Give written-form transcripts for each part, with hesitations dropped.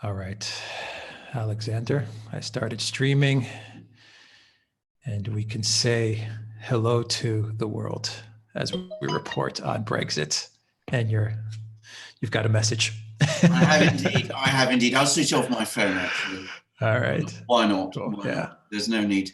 All right, Alexander, I started streaming and we can say hello to the world as we report on Brexit. And you've got a message. I have indeed. I have indeed. I'll switch off my phone, actually. All right. Why not? Cool. Why Yeah. not? There's no need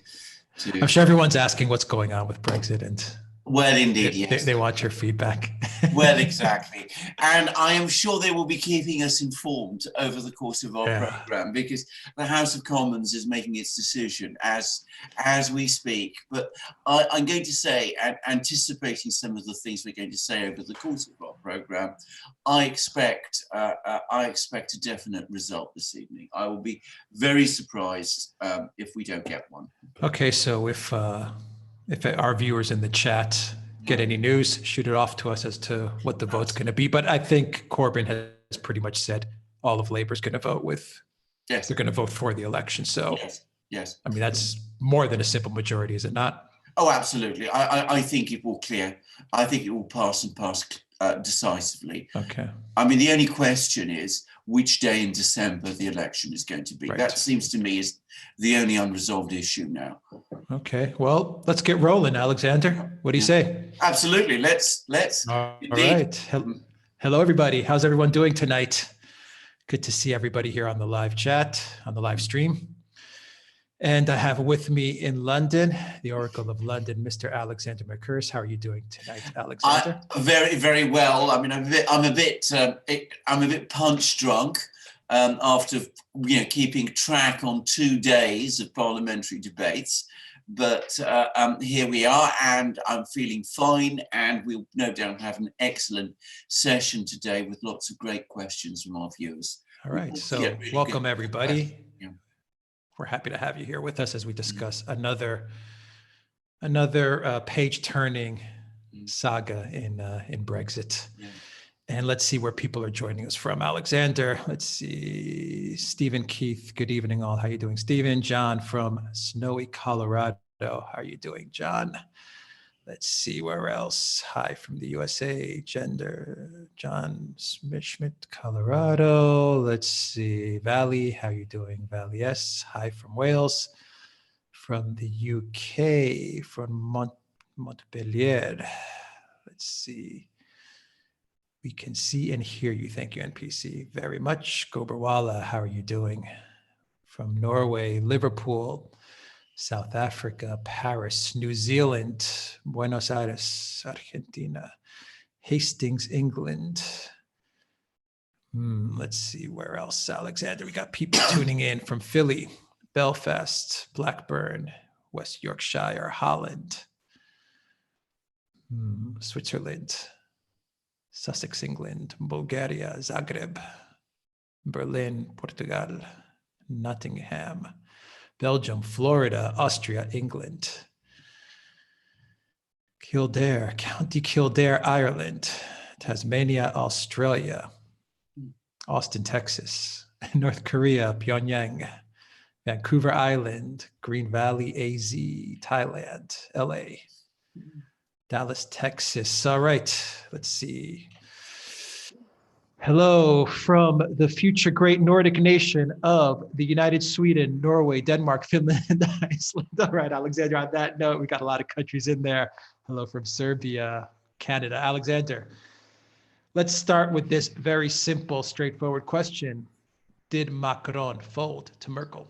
to. I'm sure everyone's asking what's going on with Brexit, and Well, indeed, yes. They want your feedback. Well, exactly. And I am sure they will be keeping us informed over the course of our programme, because the House of Commons is making its decision as we speak. But I'm going to say, anticipating some of the things we're going to say over the course of our programme, I expect a definite result this evening. I will be very surprised if we don't get one. Okay, so if our viewers in the chat get any news, shoot it off to us as to what the vote's going to be. But I think Corbyn has pretty much said all of Labour's going to vote with. Yes. They're going to vote for the election. So, yes. I mean, that's more than a simple majority, is it not? Oh, absolutely. I think it will clear. I think it will pass decisively. Okay. I mean, the only question is which day in December the election is going to be. Right. That seems to me is the only unresolved issue now. Okay. Well, let's get rolling, Alexander. What do you say? Absolutely. Let's. All right. Hello, everybody. How's everyone doing tonight? Good to see everybody here on the live chat, on the live stream. And I have with me in London, the Oracle of London, Mr. Alexander McCurse. How are you doing tonight, Alexander? Very, very well. I mean, I'm a bit punch drunk after keeping track on 2 days of parliamentary debates. But here we are, and I'm feeling fine, and we'll no doubt have an excellent session today with lots of great questions from our viewers. All right. So really welcome, everybody. We're happy to have you here with us as we discuss another page-turning saga in Brexit. Yeah. And let's see where people are joining us from. Alexander, let's see. Stephen Keith, good evening all. How are you doing, Stephen? John from snowy Colorado. How are you doing, John? Let's see where else. Hi from the USA, John Schmidt, Colorado. Let's see, Valley, how are you doing, Valley S? Hi from Wales. From the UK, from Montpellier. Let's see. We can see and hear you. Thank you, NPC, very much. Goberwala, how are you doing? From Norway, Liverpool, South Africa, Paris, New Zealand, Buenos Aires, Argentina, Hastings, England. Let's see where else, Alexander. We got people tuning in from Philly, Belfast, Blackburn, West Yorkshire, Holland, Switzerland, Sussex, England, Bulgaria, Zagreb, Berlin, Portugal, Nottingham, Belgium, Florida, Austria, England, Kildare, County Kildare, Ireland, Tasmania, Australia, Austin, Texas, North Korea, Pyongyang, Vancouver Island, Green Valley, AZ, Thailand, LA, Dallas, Texas. All right, let's see. Hello from the future great Nordic nation of the United Sweden, Norway, Denmark, Finland, Iceland. All right, Alexander, on that note, we got a lot of countries in there. Hello from Serbia, Canada. Alexander, let's start with this very simple, straightforward question. Did Macron fold to Merkel?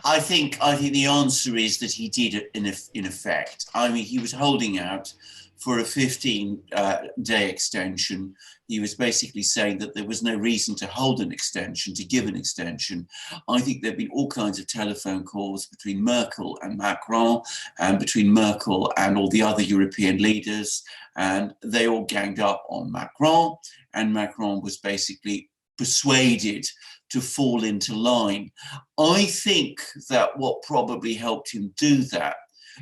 I think the answer is that he did it in effect. I mean, he was holding out for a 15-day extension. He was basically saying that there was no reason to hold an extension, to give an extension. I think there have been all kinds of telephone calls between Merkel and Macron, and between Merkel and all the other European leaders, and they all ganged up on Macron, and Macron was basically persuaded to fall into line. I think that what probably helped him do that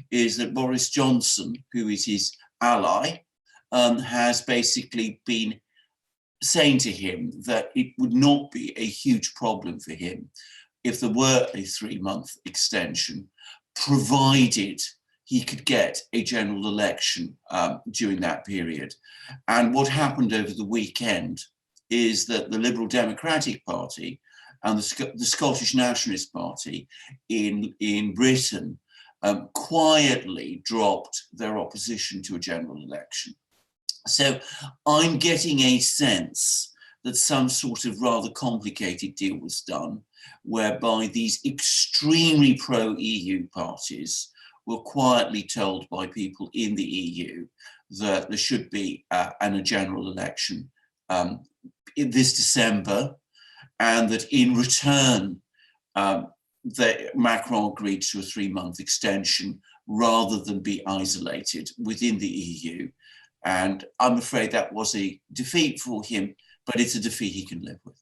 is that Boris Johnson, who is his ally, has basically been saying to him that it would not be a huge problem for him if there were a 3-month extension, provided he could get a general election during that period. And what happened over the weekend is that the Liberal Democratic Party and the Scottish Nationalist Party in Britain quietly dropped their opposition to a general election. So I'm getting a sense that some sort of rather complicated deal was done, whereby these extremely pro-EU parties were quietly told by people in the EU that there should be a general election in this December, and that in return, Macron agreed to a 3-month extension rather than be isolated within the EU. And I'm afraid that was a defeat for him, but it's a defeat he can live with.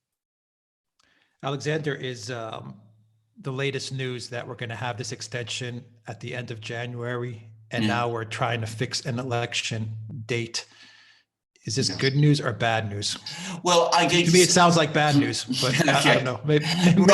Alexander, is the latest news that we're going to have this extension at the end of January, and now we're trying to fix an election date. Is this good news or bad news? Well, to me, it sounds like bad news, but okay. I don't know.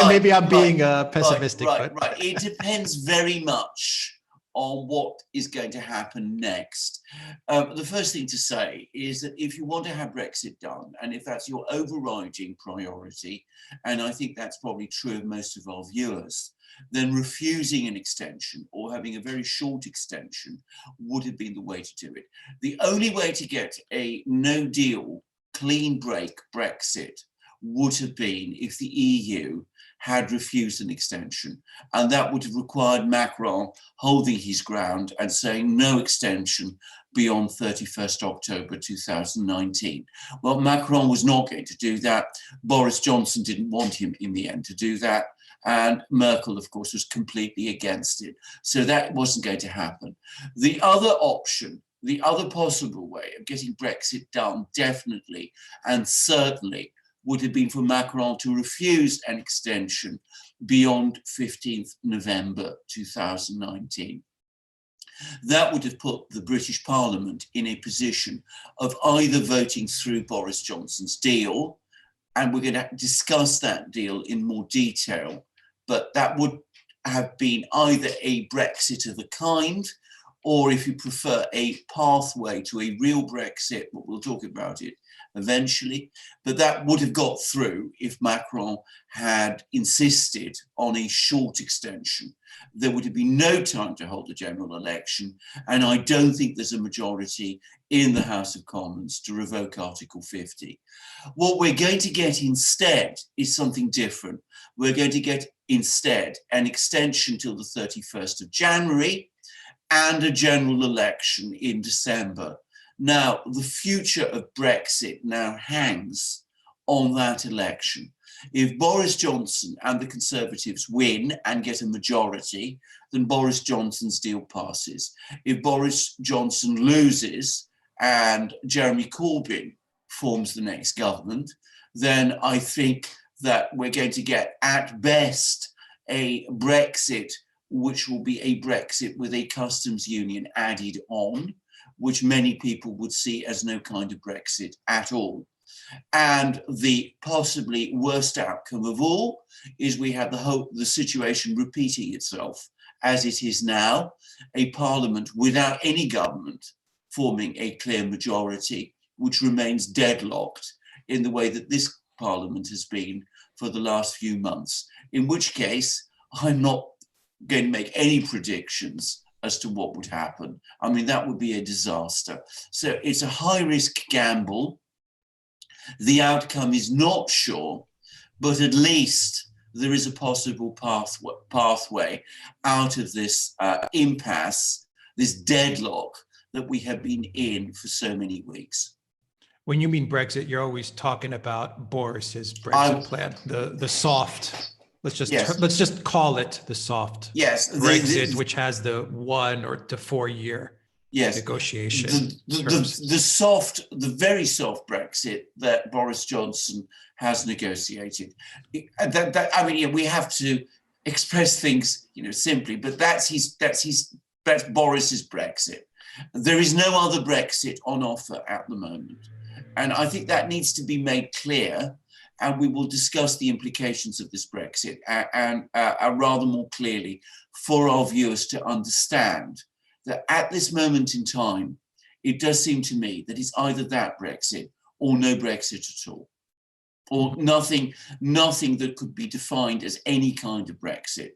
Maybe I'm being pessimistic. Right. It depends very much on what is going to happen next. The first thing to say is that if you want to have Brexit done, and if that's your overriding priority, and I think that's probably true of most of our viewers, then refusing an extension or having a very short extension would have been the way to do it. The only way to get a no-deal, clean break Brexit would have been if the EU had refused an extension, and that would have required Macron holding his ground and saying no extension beyond 31st October 2019. Well, Macron was not going to do that. Boris Johnson didn't want him in the end to do that. And Merkel, of course, was completely against it. So that wasn't going to happen. The other option, the other possible way of getting Brexit done, definitely and certainly, would have been for Macron to refuse an extension beyond 15th November 2019. That would have put the British Parliament in a position of either voting through Boris Johnson's deal, and we're going to discuss that deal in more detail, but that would have been either a Brexit of a kind, or if you prefer, a pathway to a real Brexit, but we'll talk about it eventually. But that would have got through if Macron had insisted on a short extension. There would have been no time to hold a general election, and I don't think there's a majority in the House of Commons to revoke Article 50. What we're going to get instead is something different. We're going to get instead an extension till the 31st of January and a general election in December. Now, the future of Brexit now hangs on that election. If Boris Johnson and the Conservatives win and get a majority, then Boris Johnson's deal passes. If Boris Johnson loses and Jeremy Corbyn forms the next government, then I think that we're going to get, at best, a Brexit which will be a Brexit with a customs union added on, which many people would see as no kind of Brexit at all. And the possibly worst outcome of all is we have the situation repeating itself as it is now, a parliament without any government forming a clear majority, which remains deadlocked in the way that this parliament has been for the last few months, in which case I'm not going to make any predictions as to what would happen. I mean, that would be a disaster. So it's a high-risk gamble. The outcome is not sure, but at least there is a possible pathway out of this impasse, this deadlock that we have been in for so many weeks. When you mean Brexit, you're always talking about Boris's Brexit plan, the soft. Let's just call it the soft Brexit, which has the 1 or to 4 year negotiation. The very soft Brexit that Boris Johnson has negotiated. I mean, we have to express things, simply, but that's Boris's Brexit. There is no other Brexit on offer at the moment, and I think that needs to be made clear. And we will discuss the implications of this Brexit and rather more clearly for our viewers to understand that at this moment in time, it does seem to me that it's either that Brexit or no Brexit at all. or nothing that could be defined as any kind of Brexit.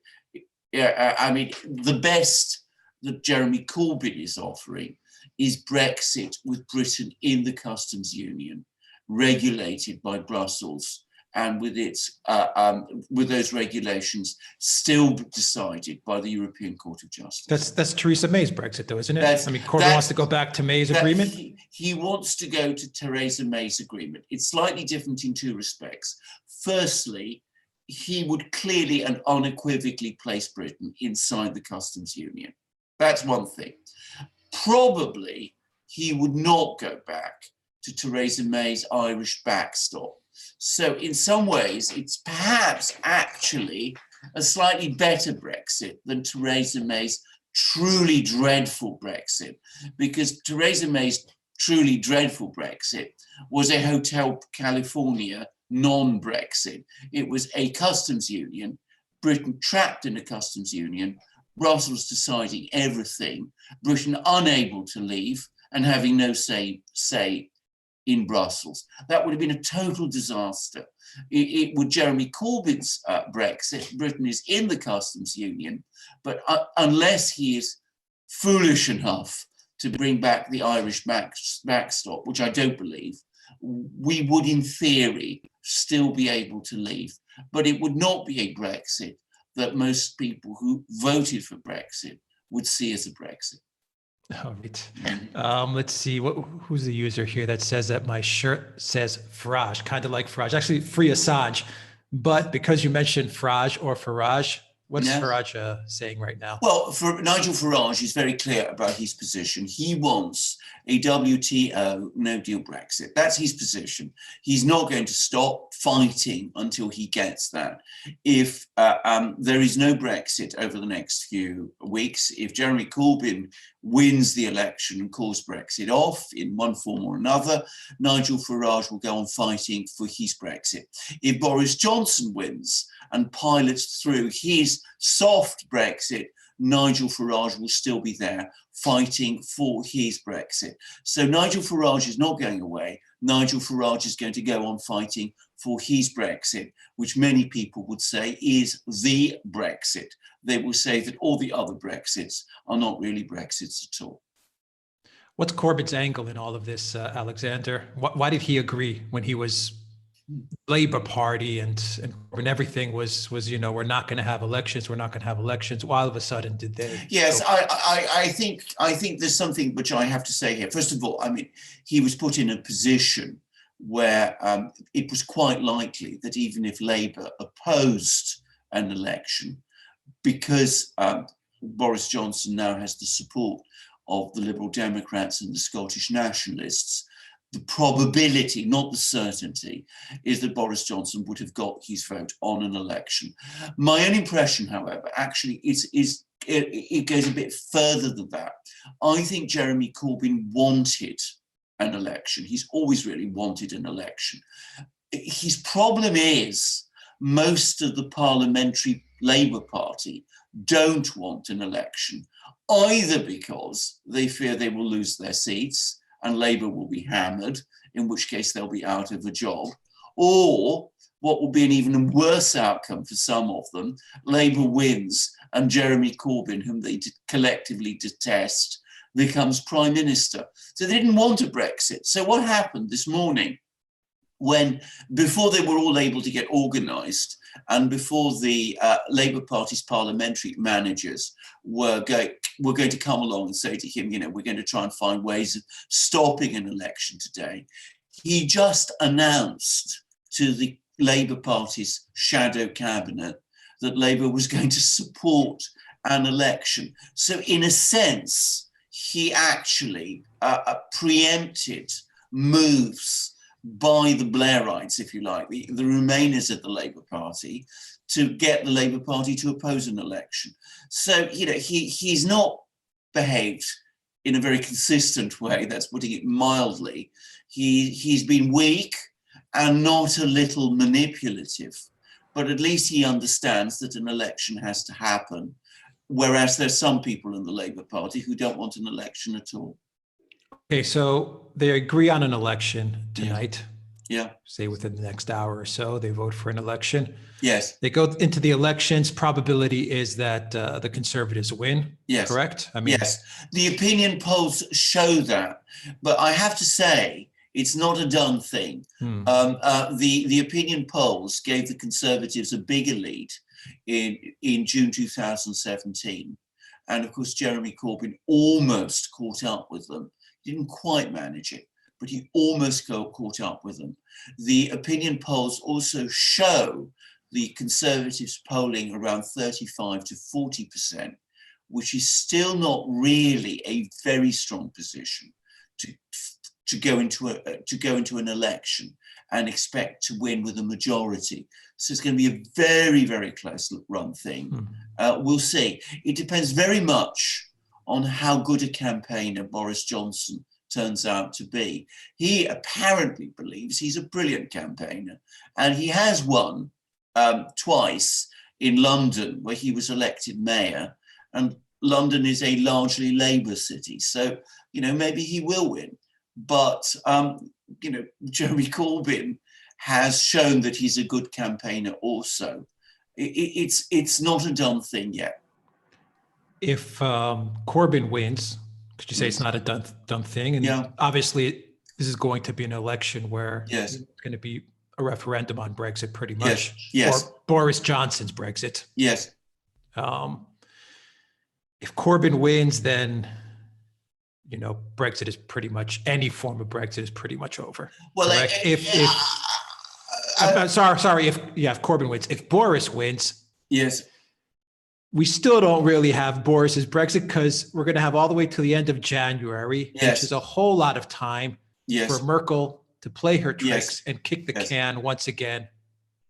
I mean, the best that Jeremy Corbyn is offering is Brexit with Britain in the customs union, regulated by Brussels, and with its with those regulations still decided by the European Court of Justice. That's Theresa May's Brexit, though, isn't it? I mean, Corbyn wants to go back to May's agreement. He wants to go to Theresa May's agreement. It's slightly different in two respects. Firstly, he would clearly and unequivocally place Britain inside the customs union. That's one thing. Probably he would not go back to Theresa May's Irish backstop. So in some ways, it's perhaps actually a slightly better Brexit than Theresa May's truly dreadful Brexit, because Theresa May's truly dreadful Brexit was a Hotel California non-Brexit. It was a customs union, Britain trapped in a customs union, Brussels deciding everything, Britain unable to leave and having no say in Brussels. That would have been a total disaster. With Jeremy Corbyn's Brexit, Britain is in the customs union, but unless he is foolish enough to bring back the Irish backstop, which I don't believe, we would in theory still be able to leave. But it would not be a Brexit that most people who voted for Brexit would see as a Brexit. All right. Let's see. Who's the user here that says that my shirt says Farage, kind of like Farage, actually free Assange. But because you mentioned Farage or Farage, what's Farage saying right now? Well, for Nigel Farage is very clear about his position. He wants a WTO no-deal Brexit. That's his position. He's not going to stop fighting until he gets that. If there is no Brexit over the next few weeks, if Jeremy Corbyn wins the election and calls Brexit off in one form or another, Nigel Farage will go on fighting for his Brexit. If Boris Johnson wins and pilots through his soft Brexit, Nigel Farage will still be there fighting for his Brexit. So Nigel Farage is not going away. Nigel Farage is going to go on fighting for his Brexit, which many people would say is the Brexit. They will say that all the other Brexits are not really Brexits at all. What's Corbyn's angle in all of this, Alexander? Why did he agree when he was Labour Party and when everything was we're not going to have elections, Why all of a sudden did they? Yes, I think there's something which I have to say here. First of all, I mean, he was put in a position where it was quite likely that even if Labour opposed an election, because Boris Johnson now has the support of the Liberal Democrats and the Scottish Nationalists, the probability, not the certainty, is that Boris Johnson would have got his vote on an election. My own impression, however, actually it goes a bit further than that. I think Jeremy Corbyn wanted an election. He's always really wanted an election. His problem is most of the parliamentary Labour Party don't want an election, either because they fear they will lose their seats and Labour will be hammered, in which case they'll be out of a job, or what will be an even worse outcome for some of them, Labour wins and Jeremy Corbyn, whom they collectively detest, becomes Prime Minister. So they didn't want a Brexit. So what happened this morning when, before they were all able to get organised and before the Labour Party's parliamentary managers were going to come along and say to him, we're going to try and find ways of stopping an election today, he just announced to the Labour Party's shadow cabinet that Labour was going to support an election. So in a sense, he actually preempted moves by the Blairites, if you like, the Remainers of the Labour Party, to get the Labour Party to oppose an election. So, he's not behaved in a very consistent way, that's putting it mildly. He's been weak and not a little manipulative, but at least he understands that an election has to happen, whereas there's some people in the Labour Party who don't want an election at all. Okay, so they agree on an election tonight. Yeah. say within the next hour or so, they vote for an election. Yes. They go into the elections. Probability is that the Conservatives win. Yes. Correct? I mean, yes. The opinion polls show that, but I have to say it's not a done thing. The opinion polls gave the Conservatives a bigger lead in June 2017. And of course, Jeremy Corbyn almost caught up with them. Didn't quite manage it, but he almost caught up with them. The opinion polls also show the Conservatives polling around 35 to 40%, which is still not really a very strong position to go into an election and expect to win with a majority. So it's going to be a very, very close run thing. We'll see. It depends very much on how good a campaigner Boris Johnson turns out to be. He apparently believes he's a brilliant campaigner, and he has won twice in London, where he was elected mayor, and London is a largely Labour city. So, maybe he will win. But, Jeremy Corbyn has shown that he's a good campaigner also. It's not a done thing yet. If Corbyn wins, could you say it's not a done thing? And obviously, this is going to be an election where it's going to be a referendum on Brexit pretty much. Yes. Or Boris Johnson's Brexit. Yes. If Corbyn wins, then Brexit is pretty much, any form of Brexit is pretty much over. Well, I'm sorry. If Corbyn wins, if Boris wins, yes, we still don't really have Boris's Brexit, because we're going to have all the way to the end of January, which is a whole lot of time for Merkel to play her tricks and kick the can once again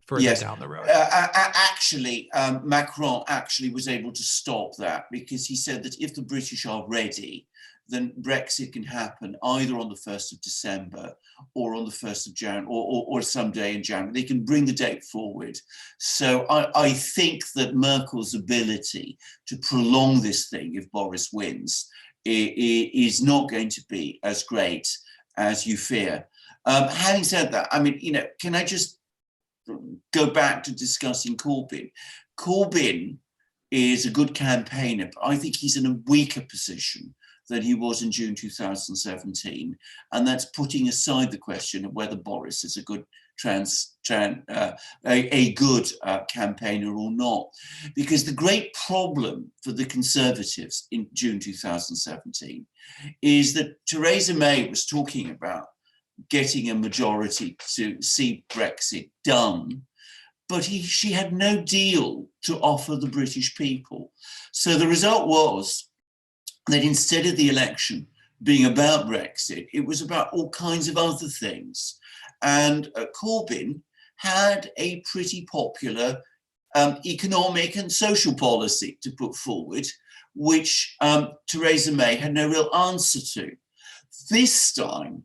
further down the road. Actually, Macron actually was able to stop that, because he said that if the British are ready, then Brexit can happen either on the 1st of December or on the 1st of January, or someday in January. They can bring the date forward. So I think that Merkel's ability to prolong this thing, if Boris wins, is not going to be as great as you fear. Having said that, can I just go back to discussing Corbyn? Corbyn is a good campaigner, but I think he's in a weaker position than he was in June 2017. And that's putting aside the question of whether Boris is a good campaigner or not. Because the great problem for the Conservatives in June 2017 is that Theresa May was talking about getting a majority to see Brexit done, but she had no deal to offer the British people. So the result was that instead of the election being about Brexit, it was about all kinds of other things. And Corbyn had a pretty popular economic and social policy to put forward, which Theresa May had no real answer to. This time,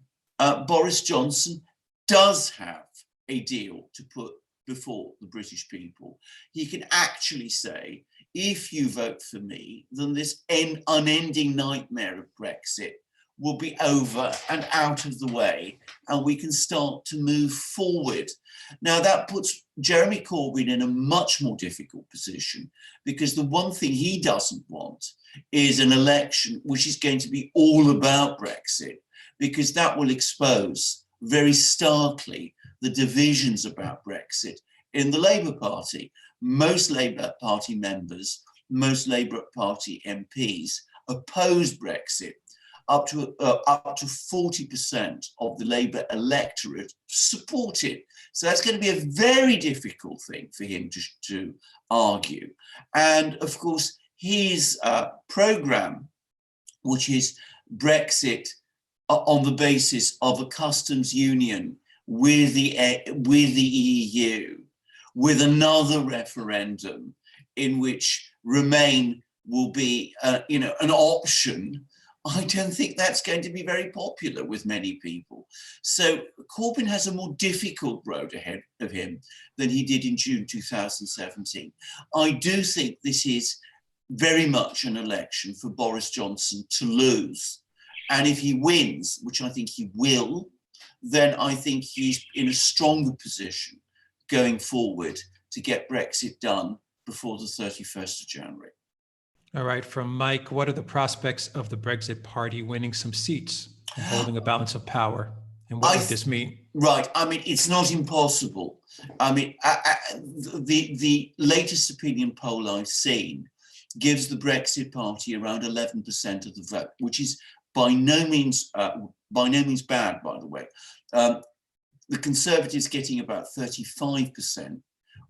Boris Johnson does have a deal to put before the British people. He can actually say, if you vote for me, then this unending nightmare of Brexit will be over and out of the way, and we can start to move forward. Now, that puts Jeremy Corbyn in a much more difficult position, because the one thing he doesn't want is an election which is going to be all about Brexit, because that will expose very starkly the divisions about Brexit in the Labour Party. Most Labour Party members, most Labour Party MPs opposed Brexit. Up to 40% of the Labour electorate support it. So that's going to be a very difficult thing for him to argue. And of course, his programme, which is Brexit on the basis of a customs union with the EU, with another referendum in which Remain will be, an option, I don't think that's going to be very popular with many people. So Corbyn has a more difficult road ahead of him than he did in June 2017. I do think this is very much an election for Boris Johnson to lose. And if he wins, which I think he will, then I think he's in a stronger position going forward to get Brexit done before the 31st of January. All right, from Mike, what are the prospects of the Brexit party winning some seats and holding a balance of power? And what would this mean? Right, I mean, it's not impossible. I mean, the latest opinion poll I've seen gives the Brexit party around 11% of the vote, which is by no means bad, by the way. The Conservatives getting about 35%,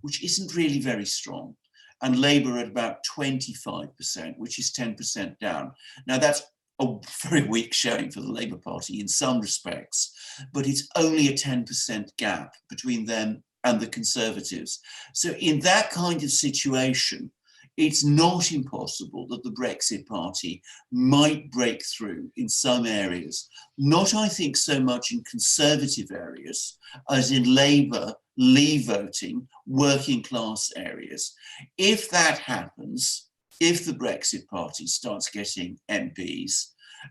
which isn't really very strong, and Labour at about 25%, which is 10% down. Now, that's a very weak showing for the Labour Party in some respects, but it's only a 10% gap between them and the Conservatives. So in that kind of situation, it's not impossible that the Brexit Party might break through in some areas, not, I think, so much in Conservative areas as in Labour, Leave voting, working class areas. If that happens, if the Brexit Party starts getting MPs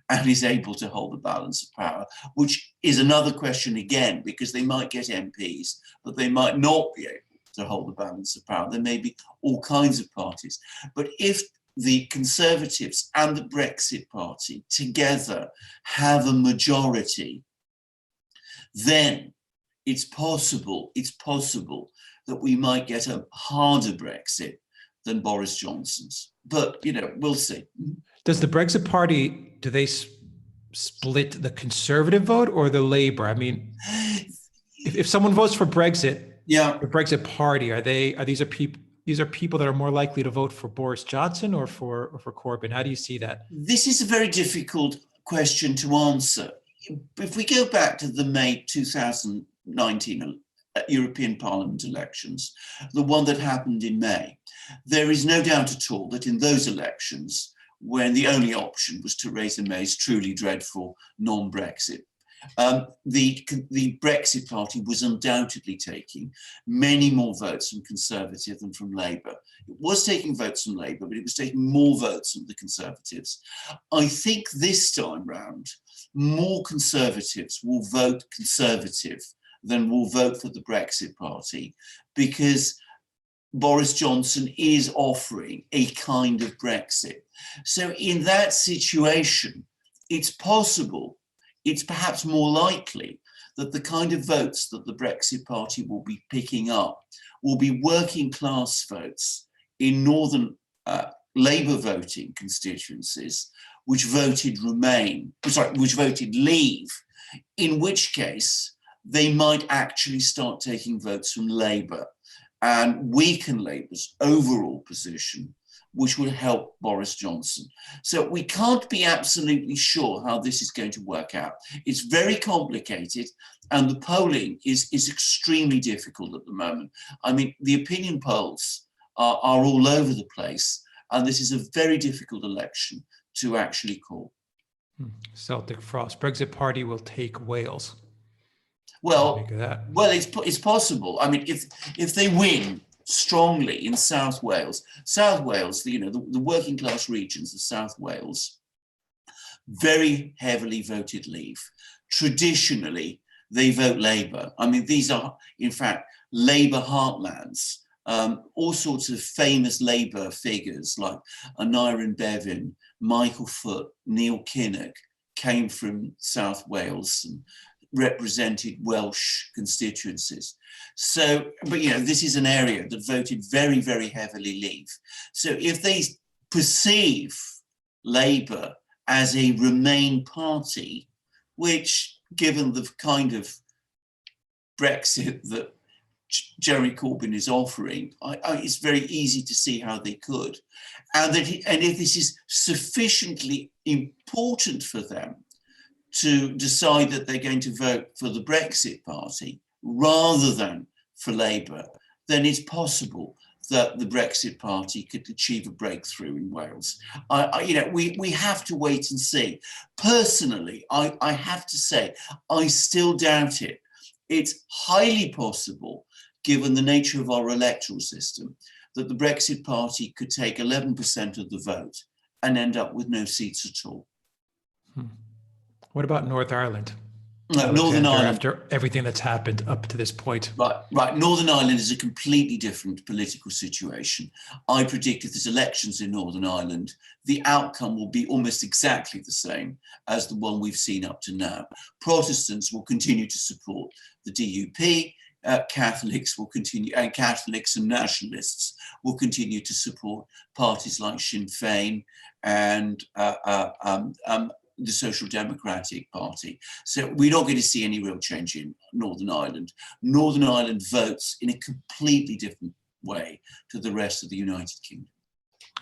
and is able to hold the balance of power, which is another question again, because they might get MPs, but they might not be able to hold the balance of power. There may be all kinds of parties. But if the Conservatives and the Brexit Party together have a majority, then it's possible that we might get a harder Brexit than Boris Johnson's. But, you know, we'll see. Does the Brexit party, do they split the Conservative vote or the Labour? I mean, if someone votes for Brexit, yeah, the Brexit party, these are people that are more likely to vote for Boris Johnson or for Corbyn? How do you see that? This is a very difficult question to answer. If we go back to the May 2019 European Parliament elections, the one that happened in May, there is no doubt at all that in those elections, when the only option was Theresa May's truly dreadful non-Brexit, the Brexit Party was undoubtedly taking many more votes from Conservative than from Labour. It was taking votes from Labour, but it was taking more votes from the Conservatives. I think this time round, more Conservatives will vote Conservative than will vote for the Brexit Party, because Boris Johnson is offering a kind of Brexit. So in that situation, it's possible, it's perhaps more likely that the kind of votes that the Brexit Party will be picking up will be working class votes in northern Labour voting constituencies, which voted Leave, in which case they might actually start taking votes from Labour and weaken Labour's overall position, which would help Boris Johnson. So we can't be absolutely sure how this is going to work out. It's very complicated, and the polling is extremely difficult at the moment. I mean, the opinion polls are all over the place, and this is a very difficult election to actually call. Celtic Frost, Brexit Party will take Wales. Well, it's possible. I mean, if they win strongly in South Wales, the working class regions of South Wales, very heavily voted Leave. Traditionally, they vote Labour. I mean, these are, in fact, Labour heartlands. All sorts of famous Labour figures like Aneurin Bevan, Michael Foot, Neil Kinnock came from South Wales and represented Welsh constituencies. So, but this is an area that voted very, very heavily Leave. So if they perceive Labour as a Remain party, which, given the kind of Brexit that Jeremy Corbyn is offering, it's very easy to see how they could. And if this is sufficiently important for them to decide that they're going to vote for the Brexit Party rather than for Labour, then it's possible that the Brexit Party could achieve a breakthrough in Wales. We have to wait and see. Personally, I have to say, I still doubt it. It's highly possible, given the nature of our electoral system, that the Brexit Party could take 11% of the vote and end up with no seats at all. What about North Ireland? Northern Alexander, Ireland. after everything that's happened up to this point. Right. Northern Ireland is a completely different political situation. I predict if there's elections in Northern Ireland, the outcome will be almost exactly the same as the one we've seen up to now. Protestants will continue to support the DUP. Catholics will continue, and Catholics and nationalists will continue to support parties like Sinn Féin and the Social Democratic Party. So we're not going to see any real change in Northern Ireland. Northern Ireland votes in a completely different way to the rest of the United Kingdom.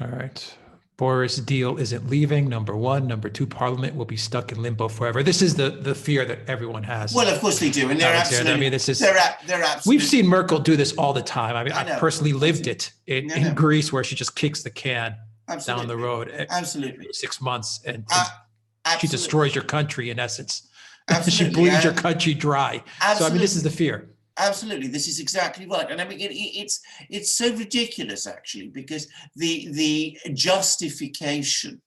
All right. Boris deal isn't leaving, number one. Number two, Parliament will be stuck in limbo forever. This is the fear that everyone has. Well, of course they do. And they're Alexander, absolutely, I mean, this is, they're absolutely. we've seen Merkel do this all the time. I mean, I know. I personally lived it in Greece, where she just kicks the can Absolutely. down the road. Absolutely. 6 months. And Absolutely. she destroys your country in essence. Absolutely. She bleeds your country dry. Absolutely. So, I mean, this is the fear. Absolutely, this is exactly right, and I mean it's so ridiculous actually, because the justification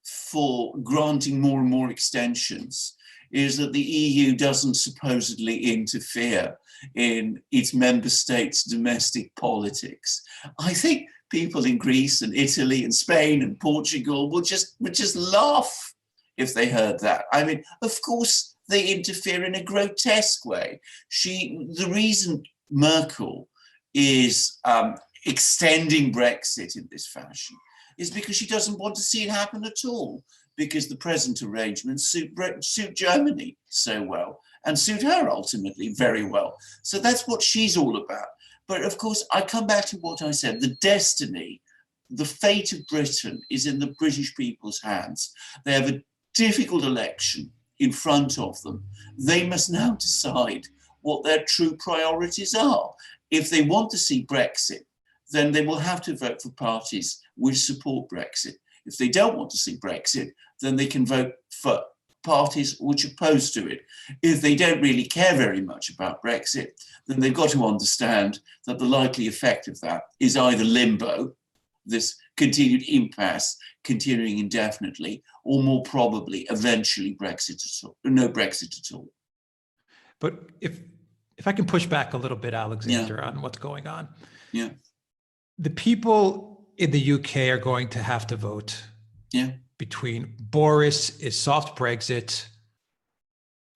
for granting more and more extensions is that the EU doesn't supposedly interfere in its member states' domestic politics. I think people in Greece and Italy and Spain and Portugal would just laugh if they heard that. I mean, of course, they interfere in a grotesque way. The reason Merkel is extending Brexit in this fashion is because she doesn't want to see it happen at all, because the present arrangements suit Germany so well and suit her ultimately very well. So that's what she's all about. But of course, I come back to what I said, the destiny, the fate of Britain is in the British people's hands. They have a difficult election in front of them. They must now decide what their true priorities are. If they want to see Brexit, then they will have to vote for parties which support Brexit. If they don't want to see Brexit, then they can vote for parties which oppose to it. If they don't really care very much about Brexit, then they've got to understand that the likely effect of that is either limbo, this continued impasse continuing indefinitely, or more probably eventually Brexit at all, no Brexit at all. But if I can push back a little bit, Alexander, on what's going on. Yeah. The people in the UK are going to have to vote between Boris is soft Brexit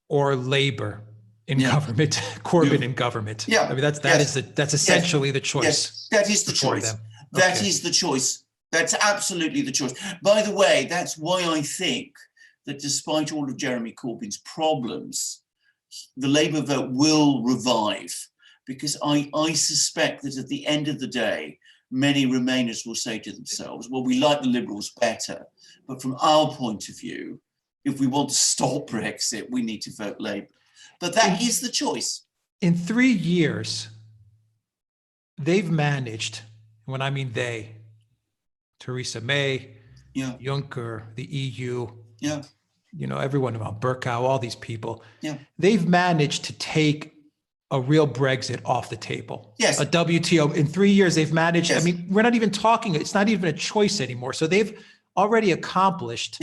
or Labour in government, Corbyn in government. Yeah. I mean, that's essentially the choice. Yes, that is the choice. That is the choice. That's absolutely the choice. By the way, that's why I think that despite all of Jeremy Corbyn's problems, the Labour vote will revive, because I suspect that at the end of the day, many Remainers will say to themselves, well, we like the Liberals better, but from our point of view, if we want to stop Brexit, we need to vote Labour. But that is the choice. In 3 years, they've managed, when I mean they, Theresa May, Juncker, the EU, everyone about Burkow, all these people, they've managed to take a real Brexit off the table. Yes. A WTO. In 3 years, they've managed, I mean, we're not even talking, it's not even a choice anymore. So they've already accomplished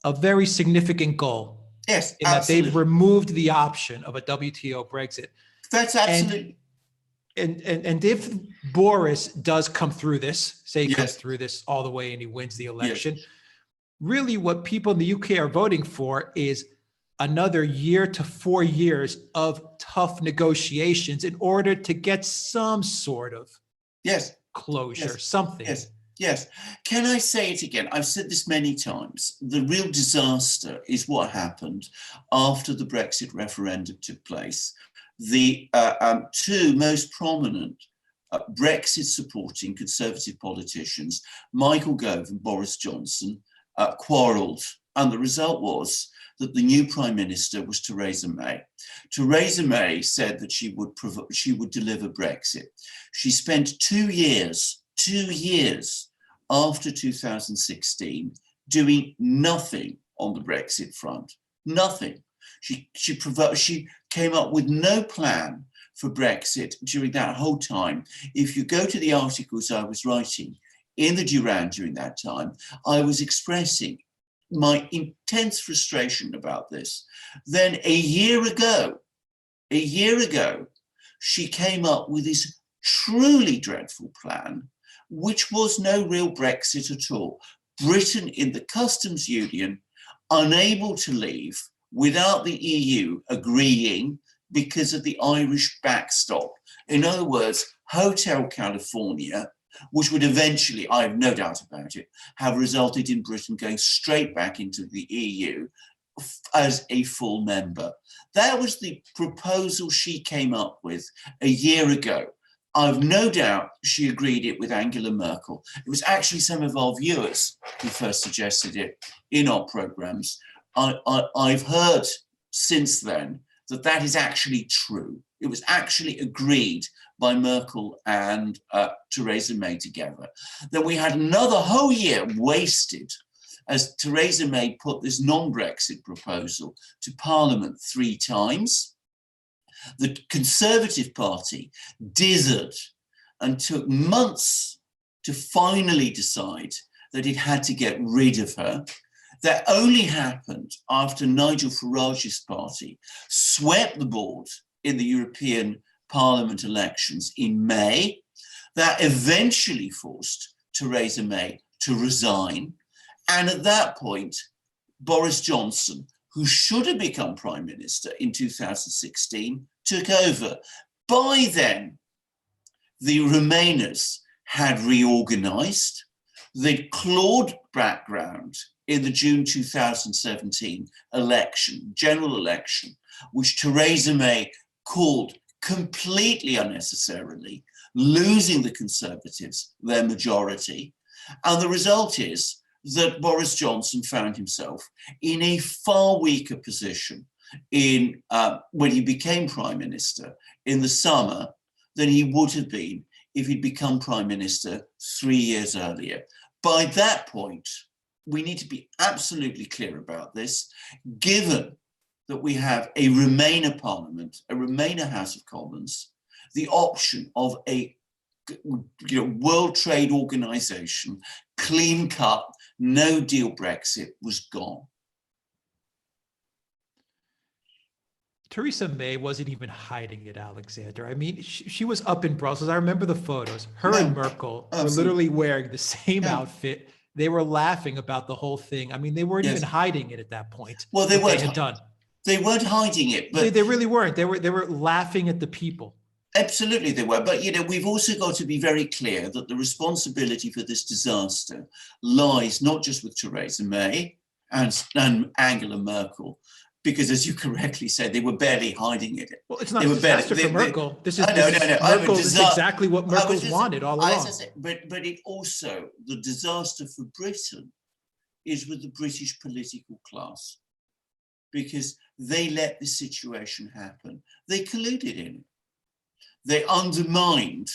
a very significant goal. Yes, in that they've removed the option of a WTO Brexit. That's absolutely. And if Boris does come through this, say he comes through this all the way and he wins the election, really what people in the UK are voting for is another year to 4 years of tough negotiations in order to get some sort of closure, something. Yes. Can I say it again? I've said this many times. The real disaster is what happened after the Brexit referendum took place. The two most prominent Brexit-supporting Conservative politicians, Michael Gove and Boris Johnson, quarrelled. And the result was that the new Prime Minister was Theresa May. Theresa May said that she would deliver Brexit. She spent 2 years after 2016 doing nothing on the Brexit front. Nothing. She came up with no plan for Brexit during that whole time. If you go to the articles I was writing in the Duran during that time, I was expressing my intense frustration about this, then a year ago, she came up with this truly dreadful plan, which was no real Brexit at all. Britain in the customs union, unable to leave without the EU agreeing because of the Irish backstop. In other words, Hotel California, which would eventually, I have no doubt about it, have resulted in Britain going straight back into the EU as a full member. That was the proposal she came up with a year ago. I've no doubt she agreed it with Angela Merkel. It was actually some of our viewers who first suggested it in our programs. I've heard since then that that is actually true. It was actually agreed by Merkel and Theresa May together. Then we had another whole year wasted as Theresa May put this non-Brexit proposal to Parliament 3 times. The Conservative Party dithered and took months to finally decide that it had to get rid of her. That only happened after Nigel Farage's party swept the board in the European Parliament elections in May. That eventually forced Theresa May to resign. And at that point, Boris Johnson, who should have become Prime Minister in 2016, took over. By then, the Remainers had reorganized. They'd clawed background in the June 2017 election, general election, which Theresa May called completely unnecessarily, losing the Conservatives their majority. And the result is that Boris Johnson found himself in a far weaker position when he became Prime Minister in the summer than he would have been if he'd become Prime Minister 3 years earlier. By that point, we need to be absolutely clear about this, given that we have a Remainer Parliament, a Remainer House of Commons, the option of a World Trade Organization, clean cut, no deal Brexit was gone. Theresa May wasn't even hiding it, Alexander. I mean, she was up in Brussels. I remember the photos. Her and Merkel were literally wearing the same outfit. They were laughing about the whole thing. I mean, they weren't even hiding it at that point. Well, they weren't. They had done. They weren't hiding it, but they really weren't. They were laughing at the people. Absolutely they were. But, we've also got to be very clear that the responsibility for this disaster lies not just with Theresa May and Angela Merkel, because as you correctly said, they were barely hiding it. Well, it's not a disaster for Merkel. This is exactly what Merkel's wanted all along. But it also, the disaster for Britain is with the British political class, because they let this situation happen. They colluded in it. They undermined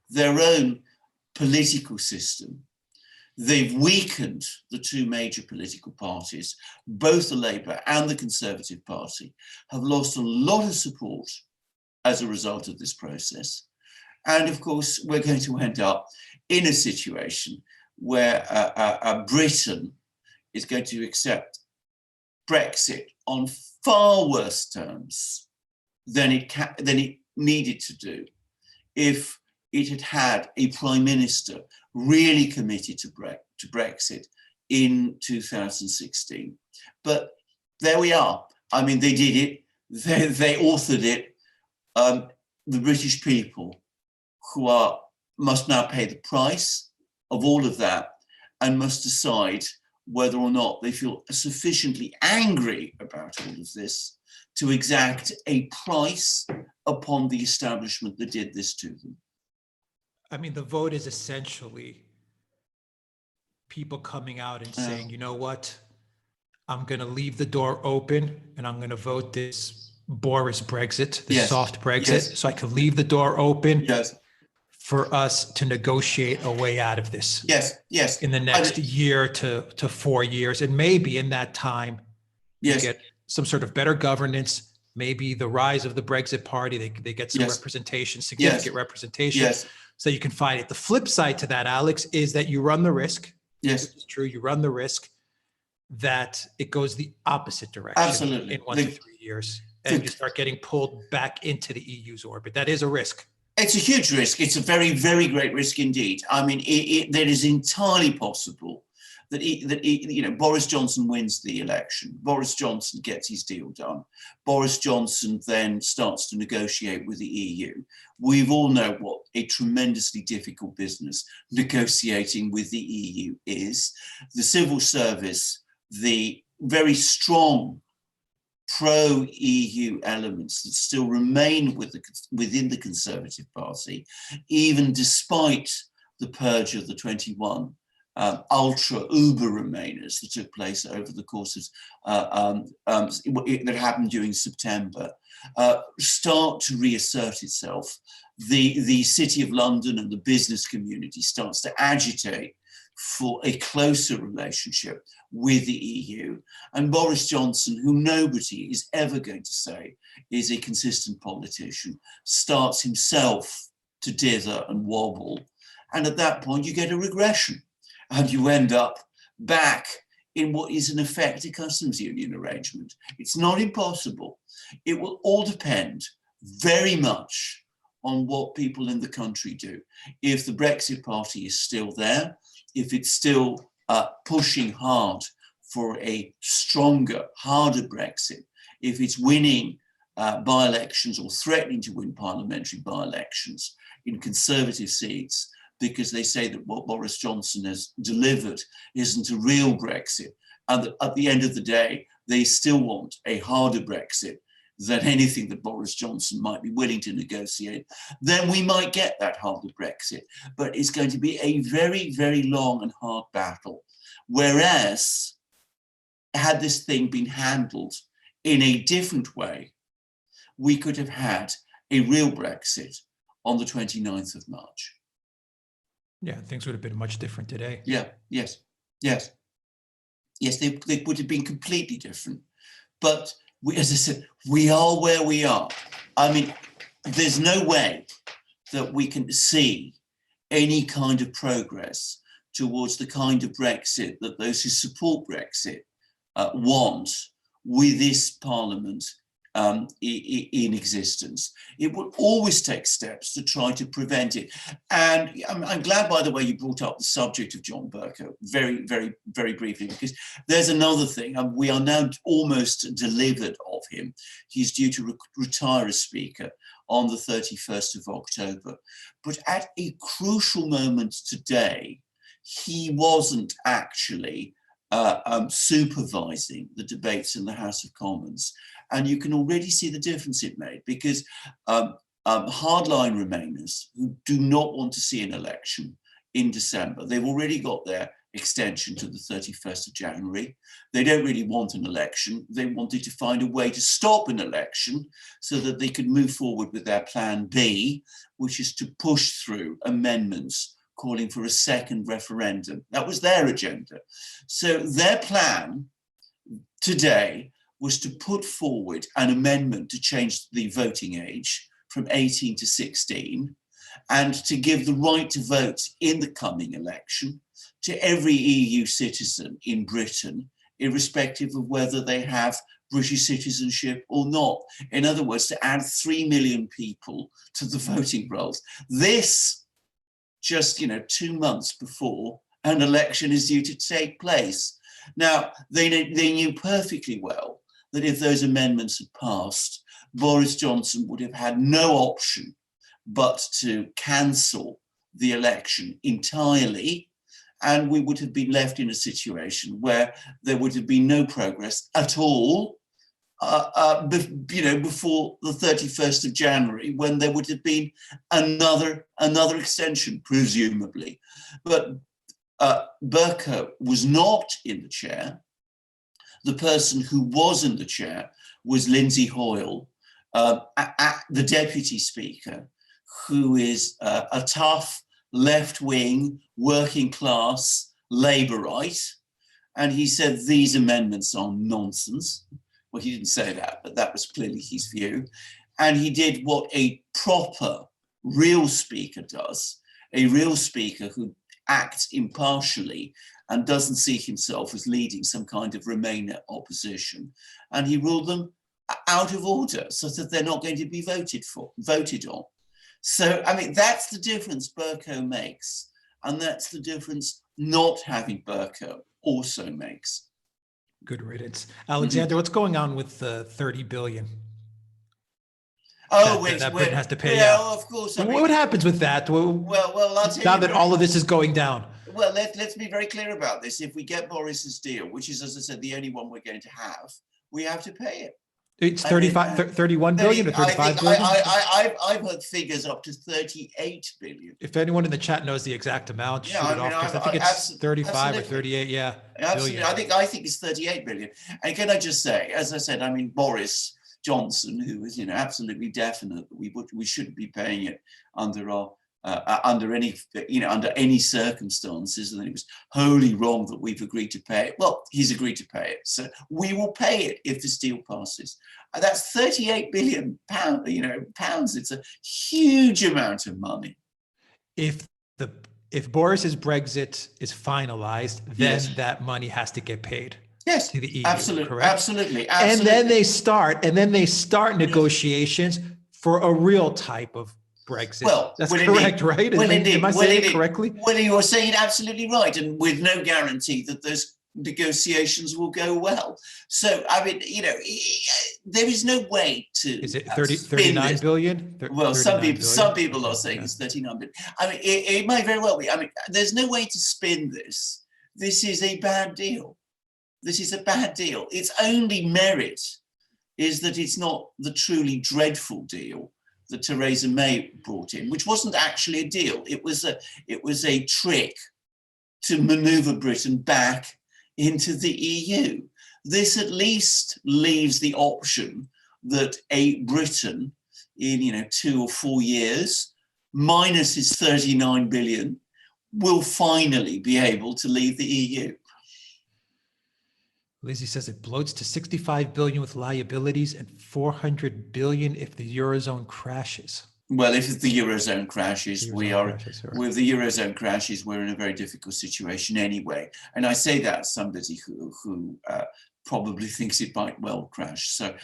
their own political system. They've weakened the 2 major political parties, both the Labour and the Conservative Party, have lost a lot of support as a result of this process. And of course, we're going to end up in a situation where Britain is going to accept Brexit on far worse terms than it needed to do if it had had a Prime Minister really committed to Brexit in 2016. But there we are. I mean, they did it. They authored it. The British people must now pay the price of all of that and must decide whether or not they feel sufficiently angry about all of this to exact a price upon the establishment that did this to them. I mean, the vote is essentially people coming out and saying, you know what, I'm going to leave the door open and I'm going to vote this Boris Brexit, this soft Brexit, so I can leave the door open for us to negotiate a way out of this. Yes. In the next year to 4 years. And maybe in that time, you get some sort of better governance, maybe the rise of the Brexit party, they get some representation, significant representation, so you can fight it. The flip side to that, Alex, is that you run the risk. Yes. It's true, you run the risk that it goes the opposite direction Absolutely. in 1 to 3 years, and you start getting pulled back into the EU's orbit. That is a risk. It's a huge risk. It's a very, very great risk indeed. I mean, that is entirely possible that Boris Johnson wins the election. Boris Johnson gets his deal done. Boris Johnson then starts to negotiate with the EU. We all know what a tremendously difficult business negotiating with the EU is. The civil service, the very strong pro-EU elements that still remain within the Conservative Party, even despite the purge of the 21 ultra-uber Remainers that took place over the course of, that happened during September, start to reassert itself. The City of London and the business community starts to agitate for a closer relationship with the EU. And Boris Johnson, who nobody is ever going to say is a consistent politician, starts himself to dither and wobble. And at that point, you get a regression. And you end up back in what is in effect a customs union arrangement. It's not impossible. It will all depend very much on what people in the country do. If the Brexit Party is still there, if it's still pushing hard for a stronger, harder Brexit, if it's winning by-elections or threatening to win parliamentary by-elections in Conservative seats, because they say that what Boris Johnson has delivered isn't a real Brexit, and that at the end of the day, they still want a harder Brexit than anything that Boris Johnson might be willing to negotiate, then we might get that harder Brexit. But it's going to be a very, very long and hard battle. Whereas, had this thing been handled in a different way, we could have had a real Brexit on the 29th of March. Yeah, things would have been much different today. Yeah, yes, they would have been completely different. But we, as I said, we are where we are. I mean, there's no way that we can see any kind of progress towards the kind of Brexit that those who support Brexit want with this parliament in existence. It will always take steps to try to prevent it. And I'm glad, by the way, you brought up the subject of John Bercow very, very, very briefly, because there's another thing. We are now almost delivered of him. He's due to retire as Speaker on the 31st of October. But at a crucial moment today, he wasn't actually supervising the debates in the House of Commons. And you can already see the difference it made, because hardline Remainers who do not want to see an election in December, they've already got their extension to the 31st of January. They don't really want an election. They wanted to find a way to stop an election so that they could move forward with their plan B, which is to push through amendments calling for a second referendum. That was their agenda. So their plan today was to put forward an amendment to change the voting age from 18 to 16 and to give the right to vote in the coming election to every EU citizen in Britain, irrespective of whether they have British citizenship or not. In other words, to add 3 million people to the voting rolls. This just 2 months before an election is due to take place. Now, they knew perfectly well that if those amendments had passed, Boris Johnson would have had no option but to cancel the election entirely, and we would have been left in a situation where there would have been no progress at all before the 31st of January, when there would have been another extension, presumably. But Bercow was not in the chair. The person who was in the chair was Lindsay Hoyle, the deputy speaker, who is a tough, left-wing, working-class Labourite. And he said these amendments are nonsense. Well, he didn't say that, but that was clearly his view. And he did what a proper, real speaker does, a real speaker who acts impartially and doesn't see himself as leading some kind of Remainer opposition. And he ruled them out of order so that they're not going to be voted on. So, I mean, that's the difference Bercow makes. And that's the difference not having Bercow also makes. Good riddance. Alexander, what's going on with the 30 billion? Oh, that Britain has to pay yeah, out. of course. I mean, what happens with that? Well, I'll tell now you that all of this is going down. Well, let's be very clear about this. If we get Boris's deal, which is, as I said, the only one we're going to have, we have to pay it. It's 31 billion or 35 billion? I've heard figures up to 38 billion. If anyone in the chat knows the exact amount, shoot it off. I think it's 35 or 38, yeah. Absolutely. Billion. I think it's 38 billion. And can I just say, as I said, I mean, Boris Johnson, who is, absolutely definite that we shouldn't be paying it under under any circumstances, and that it was wholly wrong that we've agreed to pay it. Well, he's agreed to pay it, so we will pay it if this deal passes. That's 38 billion pounds. It's a huge amount of money. If Boris's Brexit is finalized, then that money has to get paid. Yes, to the EU, absolutely, correct? Absolutely. And then they start negotiations for a real type of Brexit. Well, that's correct, right? Am I saying it correctly? Well, you are saying absolutely right, and with no guarantee that those negotiations will go well. So, I mean, there is no way to. Is it 39 billion? Well, some people are saying it's 39 billion. I mean, it might very well be. I mean, there's no way to spin this. This is a bad deal. This is a bad deal. Its only merit is that it's not the truly dreadful deal that Theresa May brought in, which wasn't actually a deal. It was a trick to maneuver Britain back into the EU. This at least leaves the option that a Britain in 2 or 4 years, minus its 39 billion, will finally be able to leave the EU. Lizzie says it bloats to 65 billion with liabilities and 400 billion if the Eurozone crashes. Well, if the Eurozone crashes, with the Eurozone crashes, we're in a very difficult situation anyway. And I say that as somebody who probably thinks it might well crash. So,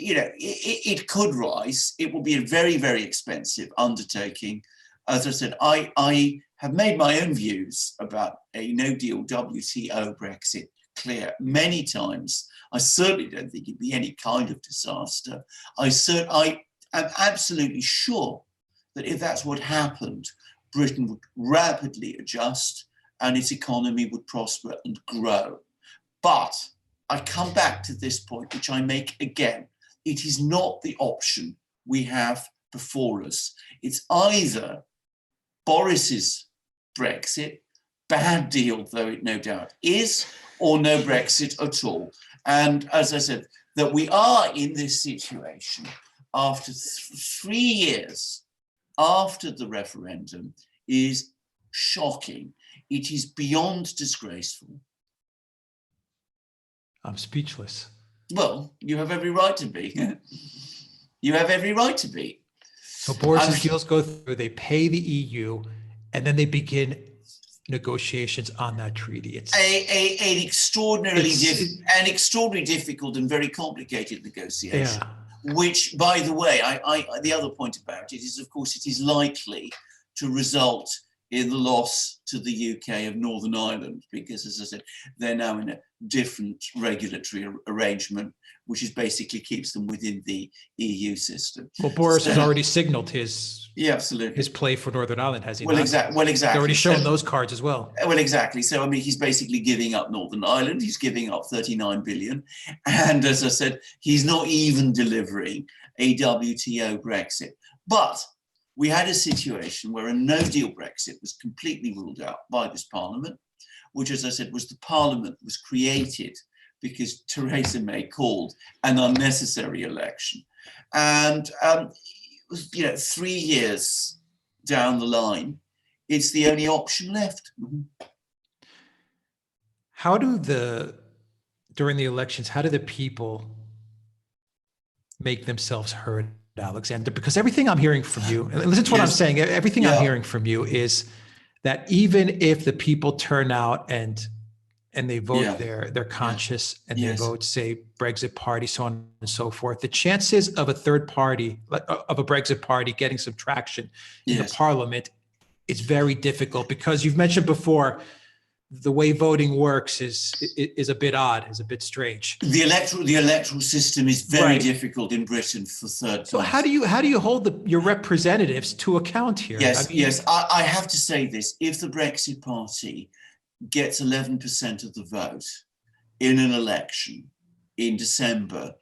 it could rise. It will be a very, very expensive undertaking. As I said, I have made my own views about a no-deal WTO Brexit clear many times. I certainly don't think it'd be any kind of disaster. I am absolutely sure that if that's what happened, Britain would rapidly adjust and its economy would prosper and grow. But I come back to this point, which I make again. It is not the option we have before us. It's either Boris's Brexit, bad deal though it no doubt is, or no Brexit at all. And as I said, that we are in this situation after 3 years after the referendum is shocking. It is beyond disgraceful. I'm speechless. Well, you have every right to be. You have every right to be. So Boris's deals go through, they pay the EU, and then they begin negotiations on that treaty. It's an extraordinarily difficult and very complicated negotiation. Yeah. Which, by the way, the other point about it is, of course, it is likely to result in the loss to the UK of Northern Ireland, because, as I said, they're now in a different regulatory arrangement, which is basically keeps them within the EU system. Well, Boris has already signaled his absolutely his play for Northern Ireland, has he? Well, exactly. He's already shown those cards as well. Well, exactly. So, I mean, he's basically giving up Northern Ireland. He's giving up 39 billion. And as I said, he's not even delivering a WTO Brexit. But we had a situation where a no-deal Brexit was completely ruled out by this parliament, which, as I said, was the parliament that was created because Theresa May called an unnecessary election. And, 3 years down the line, it's the only option left. During the elections, how do the people make themselves heard, Alexander? Because everything I'm hearing from you, and listen to what I'm saying, everything I'm hearing from you is that even if the people turn out and they vote their conscience and they vote, say, Brexit party, so on and so forth, the chances of a third party, of a Brexit party getting some traction in the parliament is very difficult, because you've mentioned before, the way voting works is a bit odd, is a bit strange. The electoral system is very difficult in Britain for third parties. So how do you hold your representatives to account here? Yes, I have to say this: if the Brexit Party gets 11% of the vote in an election in December,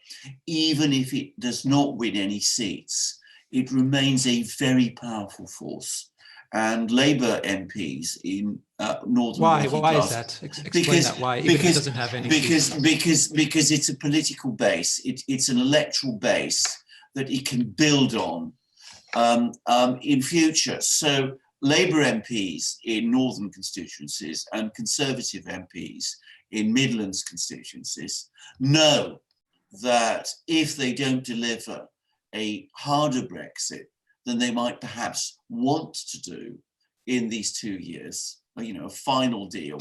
even if it does not win any seats, it remains a very powerful force. And Labour MPs in Northern Why is that? Explain that. Why? Even if it doesn't have any seats. Because it's a political base. It's an electoral base that it can build on in future. So Labour MPs in northern constituencies and Conservative MPs in Midlands constituencies know that if they don't deliver a harder Brexit than they might perhaps want to do in these 2 years, a final deal,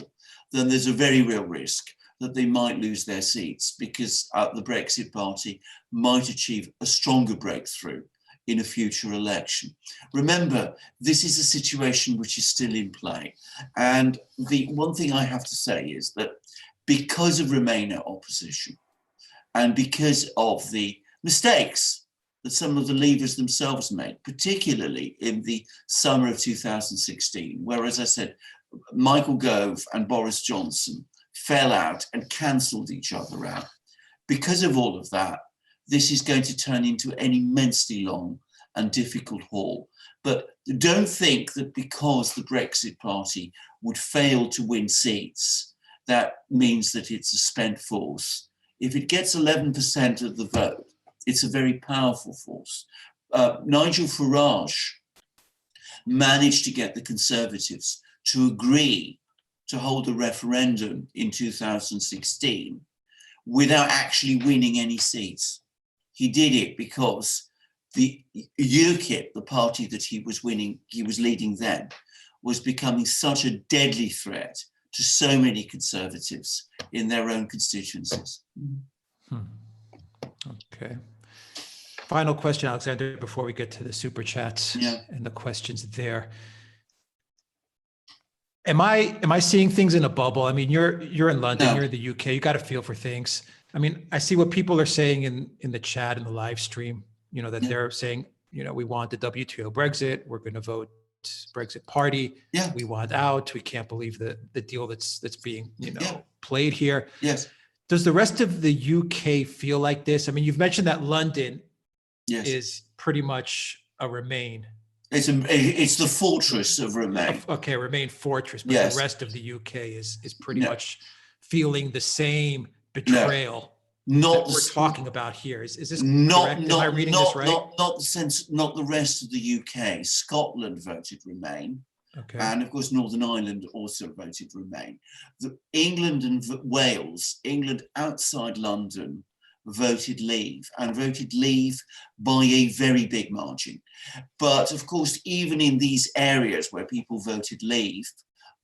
then there's a very real risk that they might lose their seats, because the Brexit Party might achieve a stronger breakthrough in a future election. Remember, this is a situation which is still in play. And the one thing I have to say is that because of Remainer opposition and because of the mistakes that some of the leaders themselves made, particularly in the summer of 2016, where, as I said, Michael Gove and Boris Johnson fell out and cancelled each other out. Because of all of that, this is going to turn into an immensely long and difficult haul. But don't think that because the Brexit Party would fail to win seats, that means that it's a spent force. If it gets 11% of the vote, it's a very powerful force. Nigel Farage managed to get the Conservatives to agree to hold a referendum in 2016 without actually winning any seats. He did it because the UKIP, the party that he was leading then, was becoming such a deadly threat to so many Conservatives in their own constituencies. Okay. Final question, Alexander, before we get to the super chats and the questions there. Am I seeing things in a bubble? I mean, you're in London, you're in the UK, you got a feel for things. I mean, I see what people are saying in the chat, in the live stream, that they're saying, we want the WTO Brexit, we're going to vote Brexit party, we want out, we can't believe the deal that's being, played here. Yes. Does the rest of the UK feel like this? I mean, you've mentioned that London is pretty much a Remain. It's the fortress of Remain. Okay, Remain fortress, but the rest of the UK is pretty much feeling the same betrayal that we're talking about here. Is this correct? Am I reading this right? Not the rest of the UK. Scotland voted Remain. Okay. And of course, Northern Ireland also voted Remain. England and Wales, England outside London, voted Leave, and voted Leave by a very big margin. But of course, even in these areas where people voted Leave,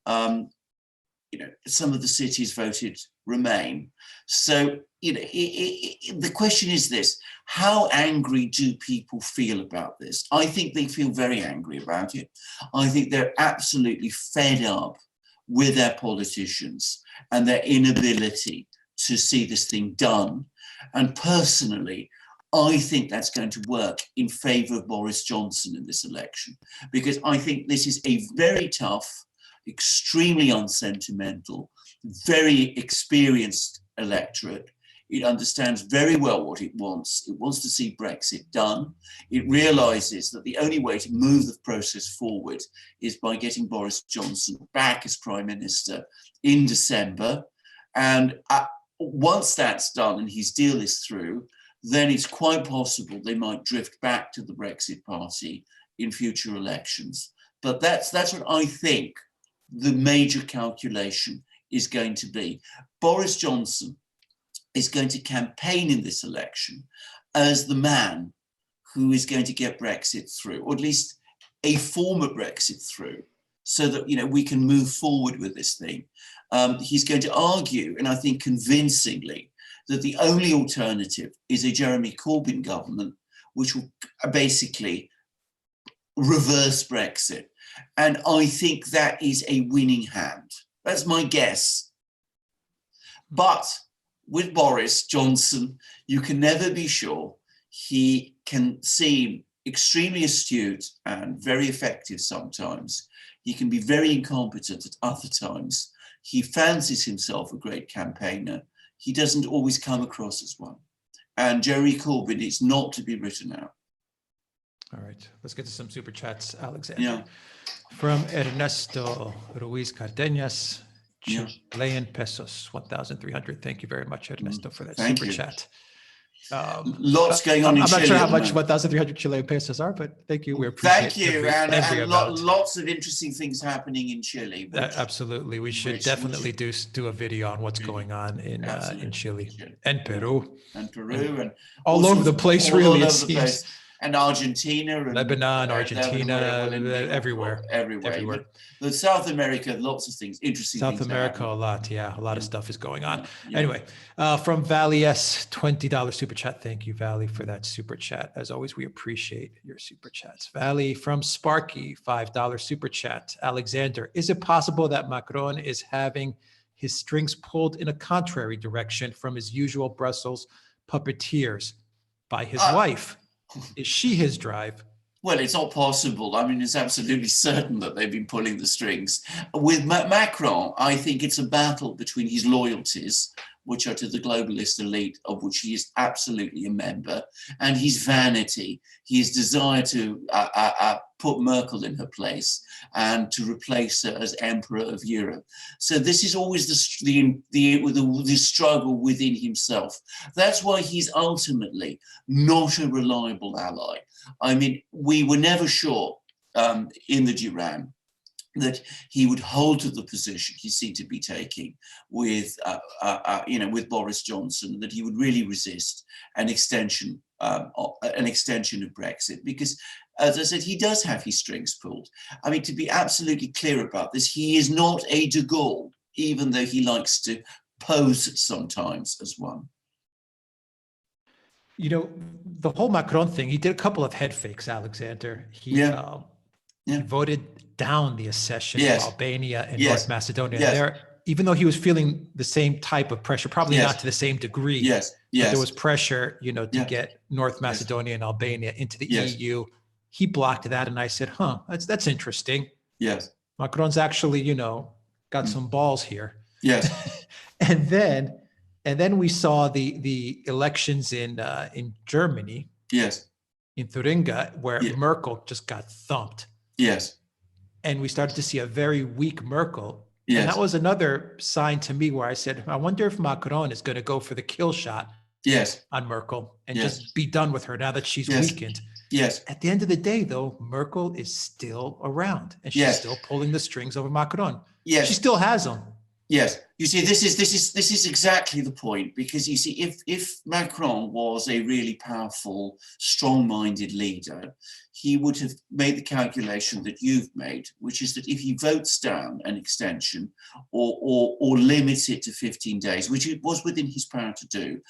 some of the cities voted Remain. So, the question is this: how angry do people feel about this? I think they feel very angry about it. I think they're absolutely fed up with their politicians and their inability to see this thing done. And personally, I think that's going to work in favour of Boris Johnson in this election, because I think this is a very tough, extremely unsentimental, very experienced electorate. It understands very well what it wants. It wants to see Brexit done. It realises that the only way to move the process forward is by getting Boris Johnson back as Prime Minister in December. And once that's done and his deal is through, then it's quite possible they might drift back to the Brexit Party in future elections. But that's what I think the major calculation is going to be. Boris Johnson is going to campaign in this election as the man who is going to get Brexit through, or at least a form of Brexit through. so that, we can move forward with this thing. He's going to argue, and I think convincingly, that the only alternative is a Jeremy Corbyn government, which will basically reverse Brexit. And I think that is a winning hand. That's my guess. But with Boris Johnson, you can never be sure. He can seem extremely astute and very effective sometimes. He can be very incompetent at other times. He fancies himself a great campaigner. He doesn't always come across as one. And Jeremy Corbyn is not to be written out. All right, let's get to some super chats, Alexander. Yeah. From Ernesto Ruiz Cardenas, Yeah. Chilean pesos, 1,300. Thank you very much, Ernesto, for that Thank super you. chat. Lots going on in Chile. I'm not sure how much at the moment. 1,300 Chilean pesos are, but thank you. We appreciate Thank you, every and amount. lots of interesting things happening in Chile. Absolutely, we should definitely do a video on what's going on in Chile and Peru and all over the place. Really, it the seems. place. And Argentina, and Lebanon, Argentina, everywhere. But South America, lots of things, interesting South things. America, a lot, a lot of stuff is going on. Anyway, from Valley S, $20 super chat. Thank you, Valley, for that super chat. As always, we appreciate your super chats. Valley from Sparky, $5 super chat. Alexander, is it possible that Macron is having his strings pulled in a contrary direction from his usual Brussels puppeteers by his wife? Is she his drive? Well, it's not possible. I mean, it's absolutely certain that they've been pulling the strings. With Macron, I think it's a battle between his loyalties, which are to the globalist elite, of which he is absolutely a member, and his vanity, his desire to put Merkel in her place and to replace her as Emperor of Europe. So this is always the struggle within himself. That's why he's ultimately not a reliable ally. I mean, we were never sure in the Duran that he would hold to the position he seemed to be taking with Boris Johnson, that he would really resist an extension of Brexit, because, as I said, he does have his strings pulled. I mean, to be absolutely clear about this, he is not a de Gaulle, even though he likes to pose sometimes as one. The whole Macron thing, he did a couple of head fakes, Alexander. He voted down the accession of Albania and North Macedonia. There, even though he was feeling the same type of pressure, probably not to the same degree, but there was pressure, to get North Macedonia and Albania into the EU. He blocked that, and I said, that's interesting. Yes. Macron's actually, got some balls here. Yes. And then we saw the elections in Germany. Yes. In Thuringia, where Merkel just got thumped. Yes. And we started to see a very weak Merkel. Yes. And that was another sign to me where I said, I wonder if Macron is going to go for the kill shot on Merkel and just be done with her now that she's weakened. Yes. At the end of the day, though, Merkel is still around and she's still pulling the strings over Macron. Yes. She still has them. Yes, you see, this is exactly the point, because you see, if Macron was a really powerful, strong-minded leader, he would have made the calculation that you've made, which is that if he votes down an extension or limits it to 15 days, which it was within his power to do,